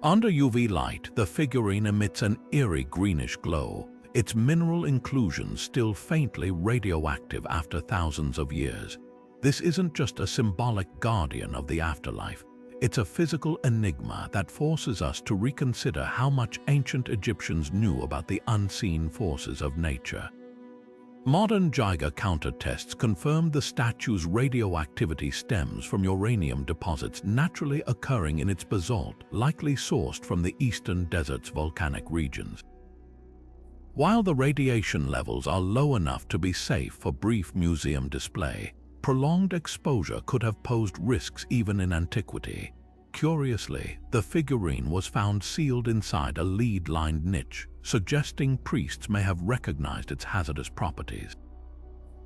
Under UV light, the figurine emits an eerie greenish glow, its mineral inclusions still faintly radioactive after thousands of years. This isn't just a symbolic guardian of the afterlife. It's a physical enigma that forces us to reconsider how much ancient Egyptians knew about the unseen forces of nature. Modern Geiger counter tests confirmed the statue's radioactivity stems from uranium deposits naturally occurring in its basalt, likely sourced from the eastern desert's volcanic regions. While the radiation levels are low enough to be safe for brief museum display, prolonged exposure could have posed risks even in antiquity. Curiously, the figurine was found sealed inside a lead-lined niche, suggesting priests may have recognized its hazardous properties.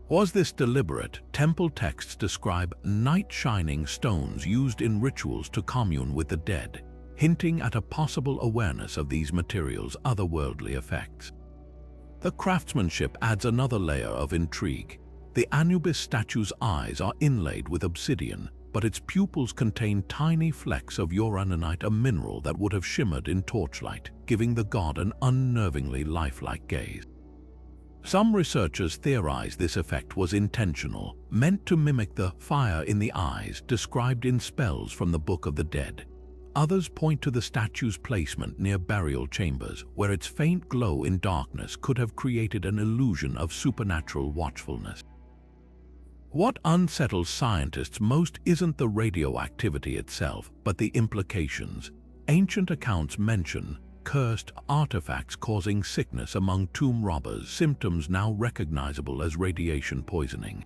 Was this deliberate? Temple texts describe night-shining stones used in rituals to commune with the dead, hinting at a possible awareness of these materials' otherworldly effects. The craftsmanship adds another layer of intrigue. The Anubis statue's eyes are inlaid with obsidian, but its pupils contain tiny flecks of uraninite, a mineral that would have shimmered in torchlight, giving the god an unnervingly lifelike gaze. Some researchers theorize this effect was intentional, meant to mimic the fire in the eyes described in spells from the Book of the Dead. Others point to the statue's placement near burial chambers, where its faint glow in darkness could have created an illusion of supernatural watchfulness. What unsettles scientists most isn't the radioactivity itself, but the implications. Ancient accounts mention cursed artifacts causing sickness among tomb robbers, symptoms now recognizable as radiation poisoning.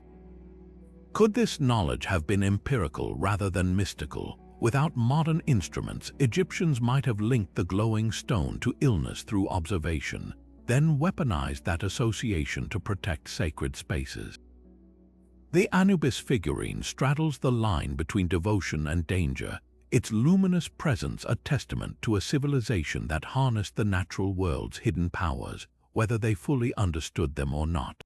Could this knowledge have been empirical rather than mystical? Without modern instruments, Egyptians might have linked the glowing stone to illness through observation, then weaponized that association to protect sacred spaces. The Anubis figurine straddles the line between devotion and danger, its luminous presence a testament to a civilization that harnessed the natural world's hidden powers, whether they fully understood them or not.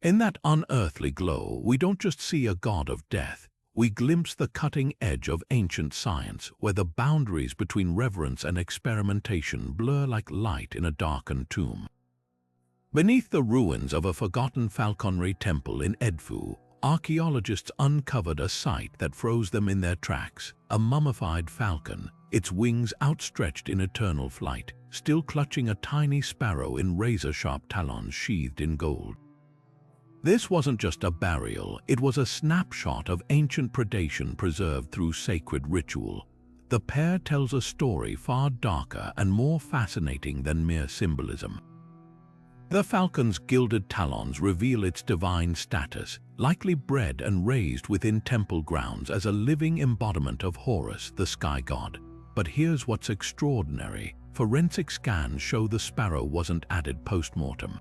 In that unearthly glow, we don't just see a god of death, we glimpse the cutting edge of ancient science, where the boundaries between reverence and experimentation blur like light in a darkened tomb. Beneath the ruins of a forgotten falconry temple in Edfu, archaeologists uncovered a sight that froze them in their tracks, a mummified falcon, its wings outstretched in eternal flight, still clutching a tiny sparrow in razor-sharp talons sheathed in gold. This wasn't just a burial, it was a snapshot of ancient predation preserved through sacred ritual. The pair tells a story far darker and more fascinating than mere symbolism. The falcon's gilded talons reveal its divine status, likely bred and raised within temple grounds as a living embodiment of Horus, the sky god. But here's what's extraordinary. Forensic scans show the sparrow wasn't added post-mortem.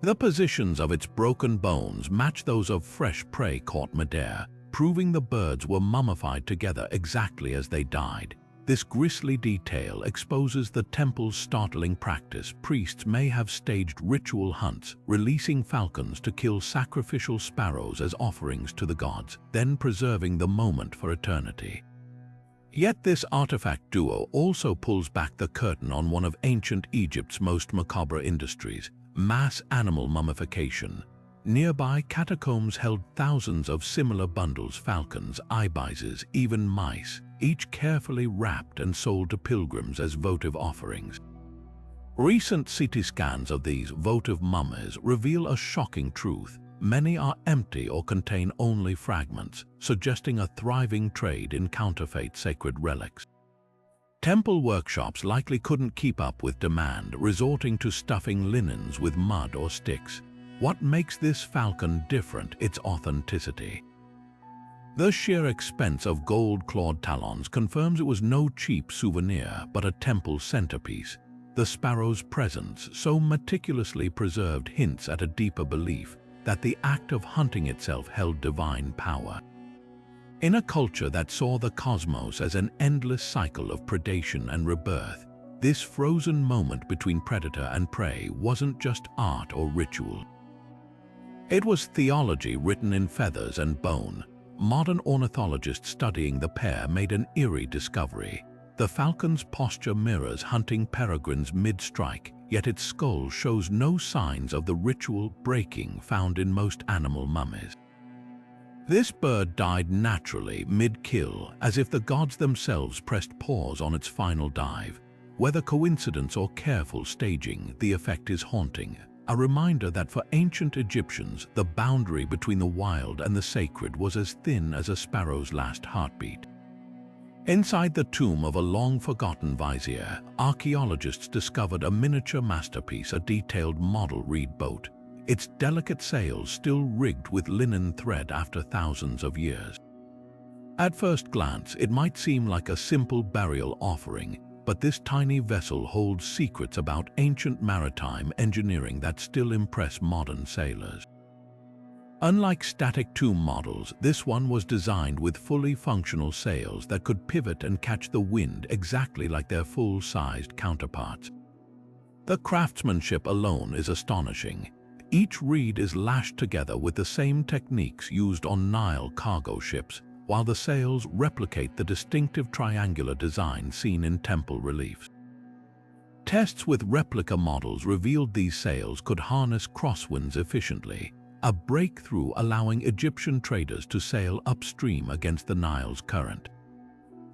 The positions of its broken bones match those of fresh prey caught midair, proving the birds were mummified together exactly as they died. This grisly detail exposes the temple's startling practice. Priests may have staged ritual hunts, releasing falcons to kill sacrificial sparrows as offerings to the gods, then preserving the moment for eternity. Yet this artifact duo also pulls back the curtain on one of ancient Egypt's most macabre industries, mass animal mummification. Nearby catacombs held thousands of similar bundles, falcons, ibises, even mice, each carefully wrapped and sold to pilgrims as votive offerings. Recent CT scans of these votive mummies reveal a shocking truth. Many are empty or contain only fragments, suggesting a thriving trade in counterfeit sacred relics. Temple workshops likely couldn't keep up with demand, resorting to stuffing linens with mud or sticks. What makes this falcon different? Its authenticity. The sheer expense of gold-clawed talons confirms it was no cheap souvenir, but a temple centerpiece. The sparrow's presence, so meticulously preserved, hints at a deeper belief that the act of hunting itself held divine power. In a culture that saw the cosmos as an endless cycle of predation and rebirth, this frozen moment between predator and prey wasn't just art or ritual. It was theology written in feathers and bone. Modern ornithologists studying the pair made an eerie discovery. The falcon's posture mirrors hunting peregrines mid-strike, yet its skull shows no signs of the ritual breaking found in most animal mummies. This bird died naturally, mid-kill, as if the gods themselves pressed pause on its final dive. Whether coincidence or careful staging, the effect is haunting. A reminder that for ancient Egyptians, the boundary between the wild and the sacred was as thin as a sparrow's last heartbeat. Inside the tomb of a long-forgotten vizier, archaeologists discovered a miniature masterpiece, a detailed model reed boat, its delicate sails still rigged with linen thread after thousands of years. At first glance, it might seem like a simple burial offering, but this tiny vessel holds secrets about ancient maritime engineering that still impress modern sailors. Unlike static tomb models, this one was designed with fully functional sails that could pivot and catch the wind exactly like their full-sized counterparts. The craftsmanship alone is astonishing. Each reed is lashed together with the same techniques used on Nile cargo ships, while the sails replicate the distinctive triangular design seen in temple reliefs. Tests with replica models revealed these sails could harness crosswinds efficiently, a breakthrough allowing Egyptian traders to sail upstream against the Nile's current.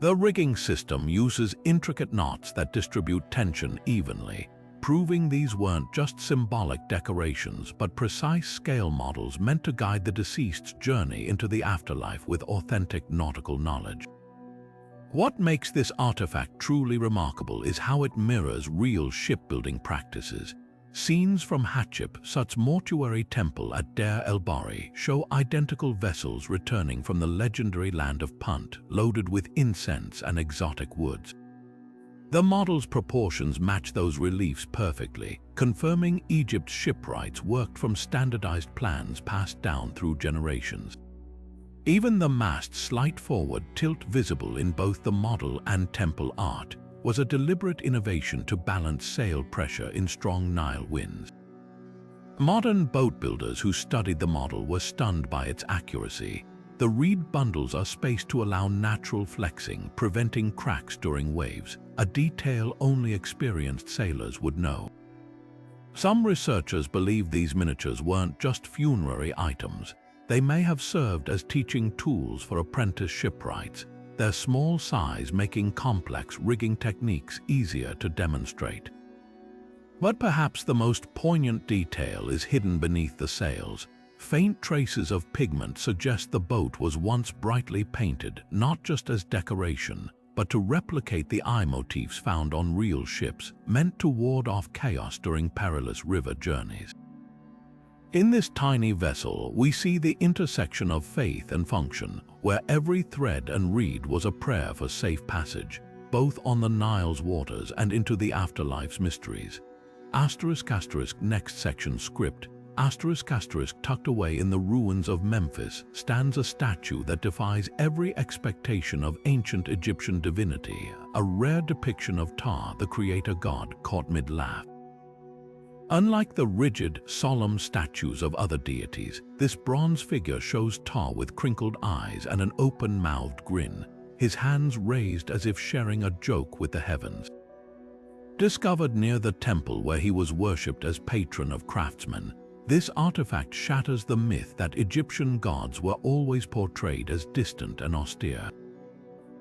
The rigging system uses intricate knots that distribute tension evenly, proving these weren't just symbolic decorations but precise scale models meant to guide the deceased's journey into the afterlife with authentic nautical knowledge. What makes this artifact truly remarkable is how it mirrors real shipbuilding practices. Scenes from Hatshepsut's mortuary temple at Deir el-Bahari show identical vessels returning from the legendary land of Punt, loaded with incense and exotic woods. The model's proportions match those reliefs perfectly, confirming Egypt's shipwrights worked from standardized plans passed down through generations. Even the mast's slight forward tilt visible in both the model and temple art was a deliberate innovation to balance sail pressure in strong Nile winds. Modern boat builders who studied the model were stunned by its accuracy. The reed bundles are spaced to allow natural flexing, preventing cracks during waves, a detail only experienced sailors would know. Some researchers believe these miniatures weren't just funerary items. They may have served as teaching tools for apprentice shipwrights, their small size making complex rigging techniques easier to demonstrate. But perhaps the most poignant detail is hidden beneath the sails. Faint traces of pigment suggest the boat was once brightly painted, not just as decoration, but to replicate the eye motifs found on real ships, meant to ward off chaos during perilous river journeys. In this tiny vessel, we see the intersection of faith and function, where every thread and reed was a prayer for safe passage, both on the Nile's waters and into the afterlife's mysteries. ***, next section script. ***, tucked away in the ruins of Memphis stands a statue that defies every expectation of ancient Egyptian divinity, a rare depiction of Ptah, the creator god, caught mid-laugh. Unlike the rigid, solemn statues of other deities, this bronze figure shows Ptah with crinkled eyes and an open-mouthed grin, his hands raised as if sharing a joke with the heavens. Discovered near the temple where he was worshipped as patron of craftsmen, this artifact shatters the myth that Egyptian gods were always portrayed as distant and austere.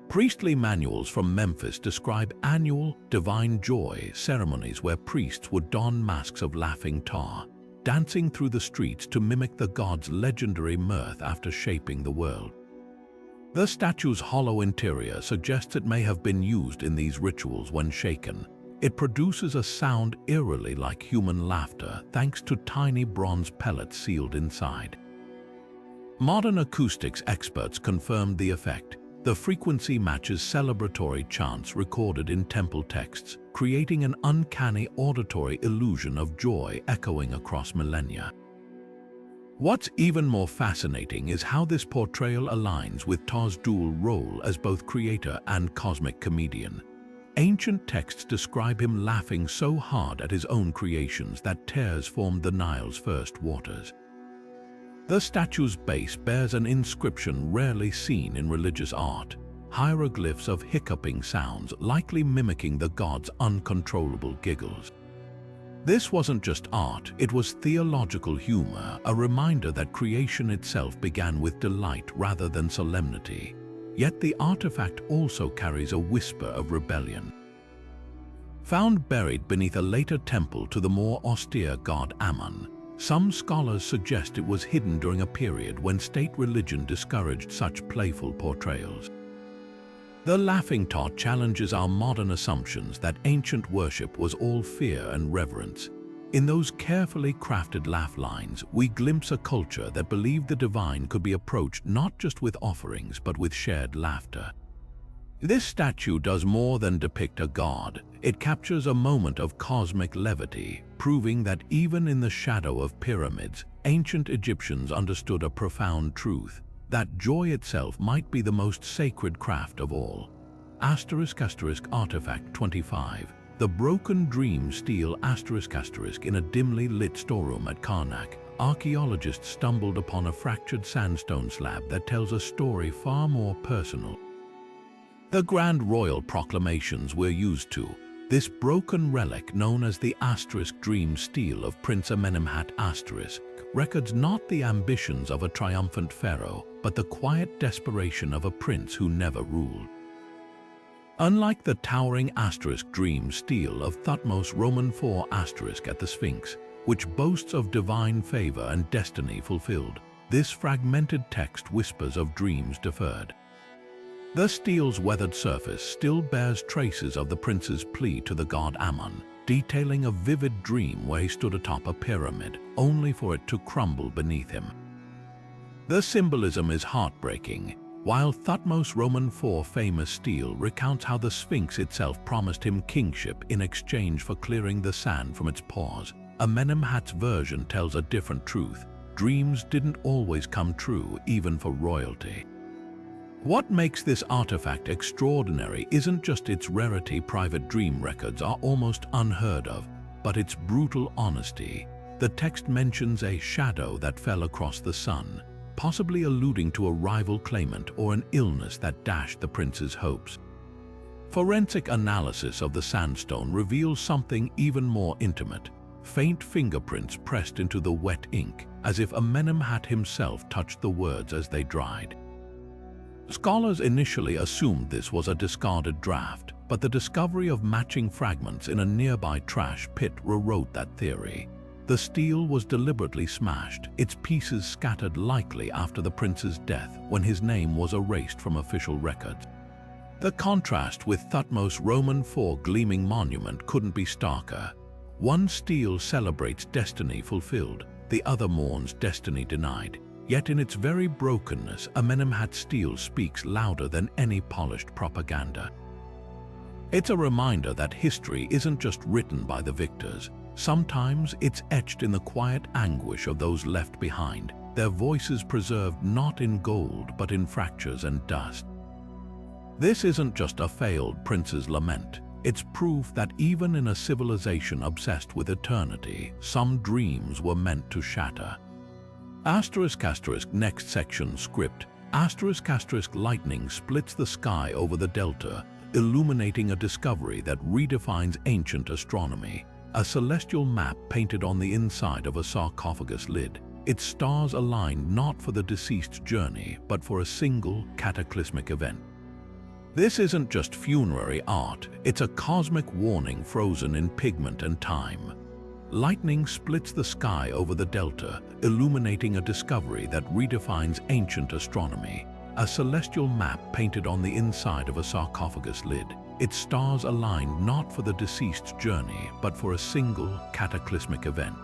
Priestly manuals from Memphis describe annual divine joy ceremonies where priests would don masks of laughing Ptah, dancing through the streets to mimic the god's legendary mirth after shaping the world. The statue's hollow interior suggests it may have been used in these rituals when shaken. It produces a sound eerily like human laughter thanks to tiny bronze pellets sealed inside. Modern acoustics experts confirmed the effect. The frequency matches celebratory chants recorded in temple texts, creating an uncanny auditory illusion of joy echoing across millennia. What's even more fascinating is how this portrayal aligns with Ptah's dual role as both creator and cosmic comedian. Ancient texts describe him laughing so hard at his own creations that tears formed the Nile's first waters. The statue's base bears an inscription rarely seen in religious art, hieroglyphs of hiccuping sounds likely mimicking the god's uncontrollable giggles. This wasn't just art, it was theological humor, a reminder that creation itself began with delight rather than solemnity. Yet the artifact also carries a whisper of rebellion. Found buried beneath a later temple to the more austere god Ammon, some scholars suggest it was hidden during a period when state religion discouraged such playful portrayals. The laughing Ptah challenges our modern assumptions that ancient worship was all fear and reverence. In those carefully crafted laugh lines, we glimpse a culture that believed the divine could be approached not just with offerings but with shared laughter. This statue does more than depict a god. It captures a moment of cosmic levity, proving that even in the shadow of pyramids, ancient Egyptians understood a profound truth, that joy itself might be the most sacred craft of all. ***, Artifact 25. The broken dream stele *** in a dimly lit storeroom at Karnak. Archaeologists stumbled upon a fractured sandstone slab that tells a story far more personal. The grand royal proclamations we're used to, This broken relic, known as the *dream stele of Prince Amenemhat *, records not the ambitions of a triumphant pharaoh, but the quiet desperation of a prince who never ruled. Unlike the towering *dream stele of Thutmose Roman IV at the Sphinx, which boasts of divine favor and destiny fulfilled, this fragmented text whispers of dreams deferred. The stele's weathered surface still bears traces of the prince's plea to the god Ammon, detailing a vivid dream where he stood atop a pyramid, only for it to crumble beneath him. The symbolism is heartbreaking. While Thutmose Roman IV famous stele recounts how the Sphinx itself promised him kingship in exchange for clearing the sand from its paws, Amenemhat's version tells a different truth. Dreams didn't always come true, even for royalty. What makes this artifact extraordinary isn't just its rarity. Private dream records are almost unheard of, but its brutal honesty. The text mentions a shadow that fell across the sun, possibly alluding to a rival claimant or an illness that dashed the prince's hopes. Forensic analysis of the sandstone reveals something even more intimate: faint fingerprints pressed into the wet ink, as if Amenemhat himself touched the words as they dried. Scholars initially assumed this was a discarded draft, but the discovery of matching fragments in a nearby trash pit rewrote that theory. The stele was deliberately smashed, its pieces scattered likely after the prince's death when his name was erased from official records. The contrast with Thutmose Roman IV gleaming monument couldn't be starker. One stele celebrates destiny fulfilled, the other mourns destiny denied. Yet in its very brokenness, Amenemhat's stele speaks louder than any polished propaganda. It's a reminder that history isn't just written by the victors. Sometimes it's etched in the quiet anguish of those left behind, their voices preserved not in gold but in fractures and dust. This isn't just a failed prince's lament. It's proof that even in a civilization obsessed with eternity, some dreams were meant to shatter. ***, next section script. ***, lightning splits the sky over the delta, illuminating a discovery that redefines ancient astronomy. A celestial map painted on the inside of a sarcophagus lid. Its stars aligned not for the deceased's journey, but for a single cataclysmic event. This isn't just funerary art, it's a cosmic warning frozen in pigment and time. Lightning splits the sky over the delta, illuminating a discovery that redefines ancient astronomy. A celestial map painted on the inside of a sarcophagus lid. Its stars aligned not for the deceased's journey, but for a single cataclysmic event.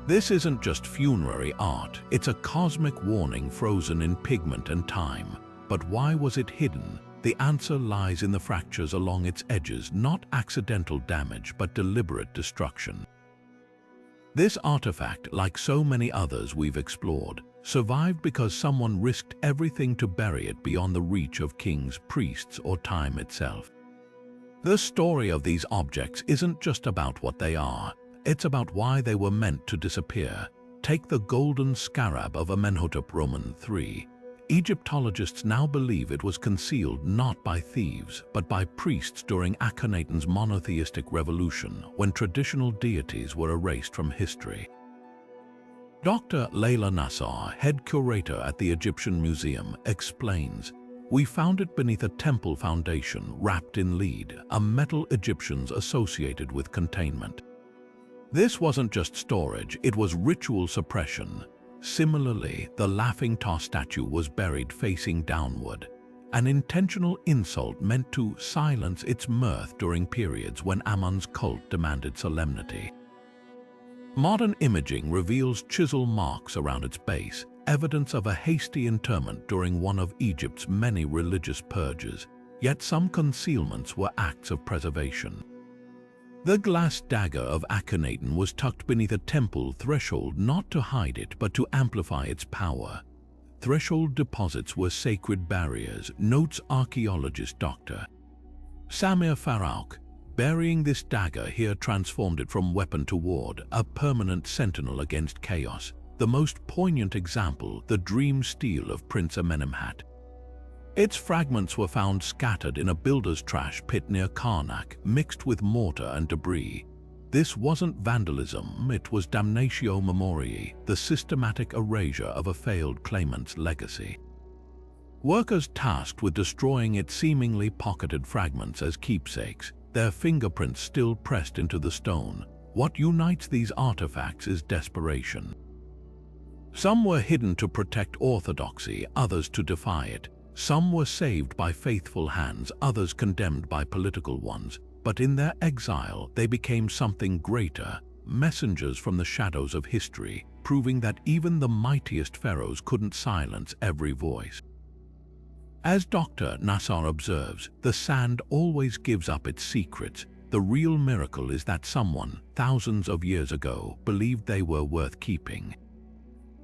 This isn't just funerary art, it's a cosmic warning frozen in pigment and time. But why was it hidden? The answer lies in the fractures along its edges, not accidental damage, but deliberate destruction. This artifact, like so many others we've explored, survived because someone risked everything to bury it beyond the reach of kings, priests, or time itself. The story of these objects isn't just about what they are, it's about why they were meant to disappear. Take the Golden Scarab of Amenhotep Roman III. Egyptologists now believe it was concealed not by thieves, but by priests during Akhenaten's monotheistic revolution, when traditional deities were erased from history. Dr. Layla Nassar, head curator at the Egyptian Museum, explains, "We found it beneath a temple foundation wrapped in lead, a metal Egyptians associated with containment." This wasn't just storage, it was ritual suppression. Similarly, the Laughing Ptah statue was buried facing downward, an intentional insult meant to silence its mirth during periods when Ammon's cult demanded solemnity. Modern imaging reveals chisel marks around its base, evidence of a hasty interment during one of Egypt's many religious purges, yet some concealments were acts of preservation. The glass dagger of Akhenaten was tucked beneath a temple threshold not to hide it but to amplify its power. Threshold deposits were sacred barriers, notes archaeologist Dr. Samir Farouk. Burying this dagger here transformed it from weapon to ward, a permanent sentinel against chaos. The most poignant example, the dream stele of Prince Amenemhat. Its fragments were found scattered in a builder's trash pit near Karnak, mixed with mortar and debris. This wasn't vandalism, it was damnatio memoriae, the systematic erasure of a failed claimant's legacy. Workers tasked with destroying its seemingly pocketed fragments as keepsakes, their fingerprints still pressed into the stone. What unites these artifacts is desperation. Some were hidden to protect orthodoxy, others to defy it. Some were saved by faithful hands, others condemned by political ones. But in their exile, they became something greater, messengers from the shadows of history, proving that even the mightiest pharaohs couldn't silence every voice. As Dr. Nassar observes, the sand always gives up its secrets. The real miracle is that someone, thousands of years ago, believed they were worth keeping.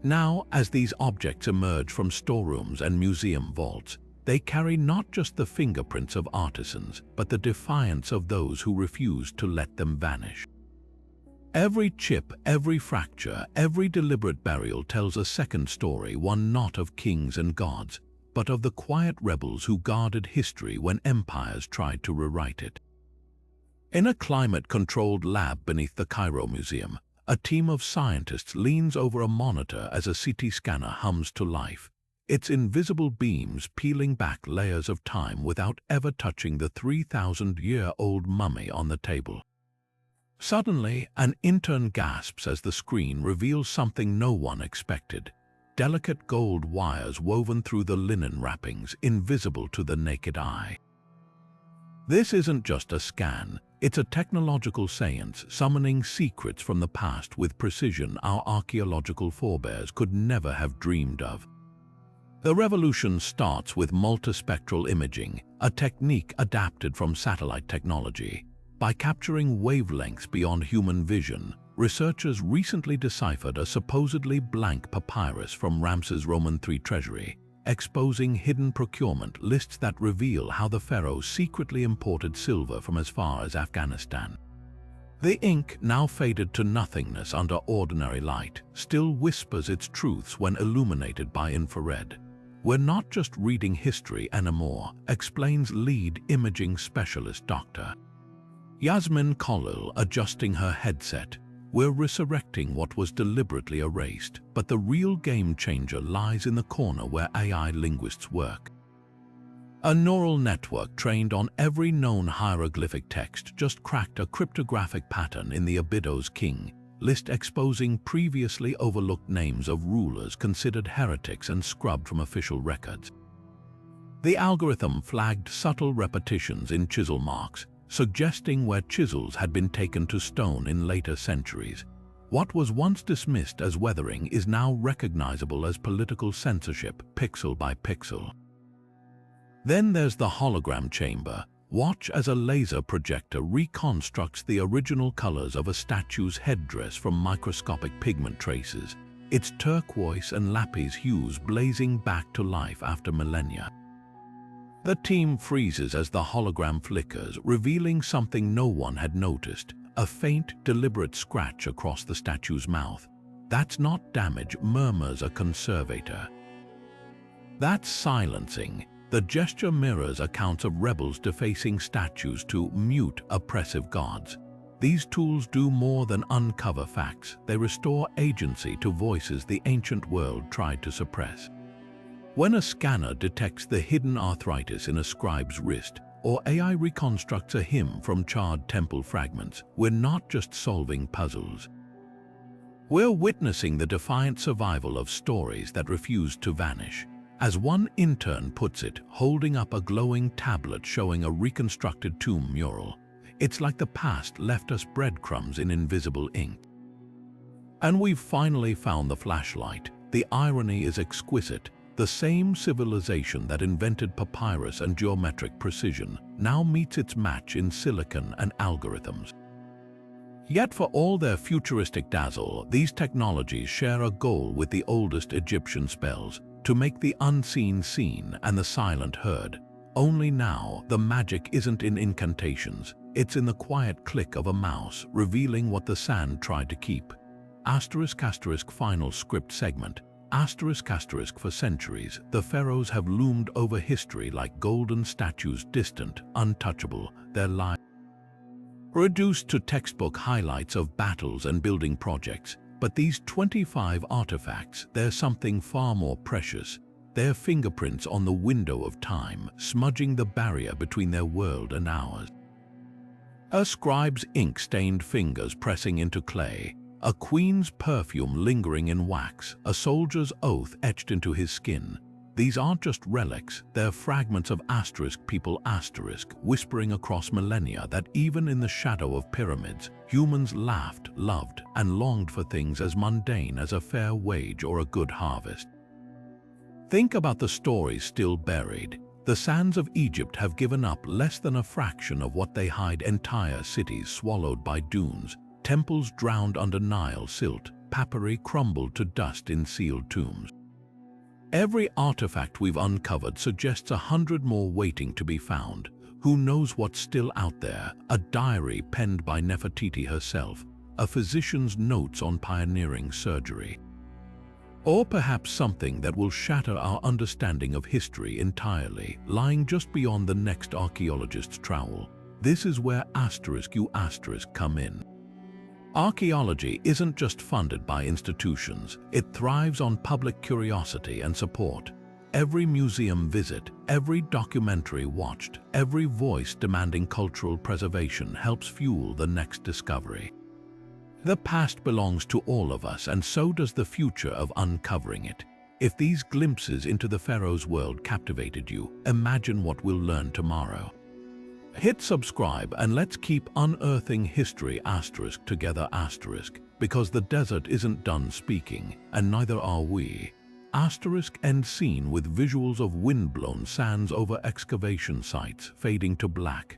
Now, as these objects emerge from storerooms and museum vaults, they carry not just the fingerprints of artisans, but the defiance of those who refused to let them vanish. Every chip, every fracture, every deliberate burial tells a second story, one not of kings and gods, but of the quiet rebels who guarded history when empires tried to rewrite it. In a climate-controlled lab beneath the Cairo Museum, a team of scientists leans over a monitor as a CT scanner hums to life, its invisible beams peeling back layers of time without ever touching the 3,000-year-old mummy on the table. Suddenly, an intern gasps as the screen reveals something no one expected. Delicate gold wires woven through the linen wrappings, invisible to the naked eye. This isn't just a scan, it's a technological seance summoning secrets from the past with precision our archaeological forebears could never have dreamed of. The revolution starts with multispectral imaging, a technique adapted from satellite technology. By capturing wavelengths beyond human vision, researchers recently deciphered a supposedly blank papyrus from Ramses Roman III treasury, exposing hidden procurement lists that reveal how the pharaohs secretly imported silver from as far as Afghanistan. The ink, now faded to nothingness under ordinary light, still whispers its truths when illuminated by infrared. We're not just reading history anymore, explains lead imaging specialist Dr. Yasmin Khalil, adjusting her headset. We're resurrecting what was deliberately erased, but the real game changer lies in the corner where AI linguists work. A neural network trained on every known hieroglyphic text just cracked a cryptographic pattern in the Abydos King list, exposing previously overlooked names of rulers considered heretics and scrubbed from official records. The algorithm flagged subtle repetitions in chisel marks, suggesting where chisels had been taken to stone in later centuries. What was once dismissed as weathering is now recognizable as political censorship, pixel by pixel. Then there's the hologram chamber. Watch as a laser projector reconstructs the original colors of a statue's headdress from microscopic pigment traces, its turquoise and lapis hues blazing back to life after millennia. The team freezes as the hologram flickers, revealing something no one had noticed, a faint, deliberate scratch across the statue's mouth. That's not damage, murmurs a conservator. That's silencing. The gesture mirrors accounts of rebels defacing statues to mute oppressive gods. These tools do more than uncover facts. They restore agency to voices the ancient world tried to suppress. When a scanner detects the hidden arthritis in a scribe's wrist, or AI reconstructs a hymn from charred temple fragments, we're not just solving puzzles. We're witnessing the defiant survival of stories that refuse to vanish. As one intern puts it, holding up a glowing tablet showing a reconstructed tomb mural, it's like the past left us breadcrumbs in invisible ink. And we've finally found the flashlight. The irony is exquisite. The same civilization that invented papyrus and geometric precision now meets its match in silicon and algorithms. Yet for all their futuristic dazzle, these technologies share a goal with the oldest Egyptian spells: to make the unseen seen and the silent heard. Only now, the magic isn't in incantations, it's in the quiet click of a mouse, revealing what the sand tried to keep. **** final script segment. Asterisk asterisk for centuries, the pharaohs have loomed over history like golden statues, distant, untouchable, their lives reduced to textbook highlights of battles and building projects. But these 25 artifacts, they're something far more precious. They're fingerprints on the window of time, smudging the barrier between their world and ours. A scribe's ink-stained fingers pressing into clay, a queen's perfume lingering in wax, a soldier's oath etched into his skin. These aren't just relics, they're fragments of people whispering across millennia that even in the shadow of pyramids, humans laughed, loved, and longed for things as mundane as a fair wage or a good harvest. Think about the stories still buried. The sands of Egypt have given up less than a fraction of what they hide: entire cities swallowed by dunes, temples drowned under Nile silt, papyri crumbled to dust in sealed tombs. Every artifact we've uncovered suggests 100 more waiting to be found. Who knows what's still out there? A diary penned by Nefertiti herself, a physician's notes on pioneering surgery. Or perhaps something that will shatter our understanding of history entirely, lying just beyond the next archaeologist's trowel. This is where you come in. Archaeology isn't just funded by institutions, it thrives on public curiosity and support. Every museum visit, every documentary watched, every voice demanding cultural preservation helps fuel the next discovery. The past belongs to all of us, and so does the future of uncovering it. If these glimpses into the pharaoh's world captivated you, imagine what we'll learn tomorrow. Hit subscribe and let's keep unearthing history together because the desert isn't done speaking, and neither are we. End scene with visuals of wind-blown sands over excavation sites fading to black.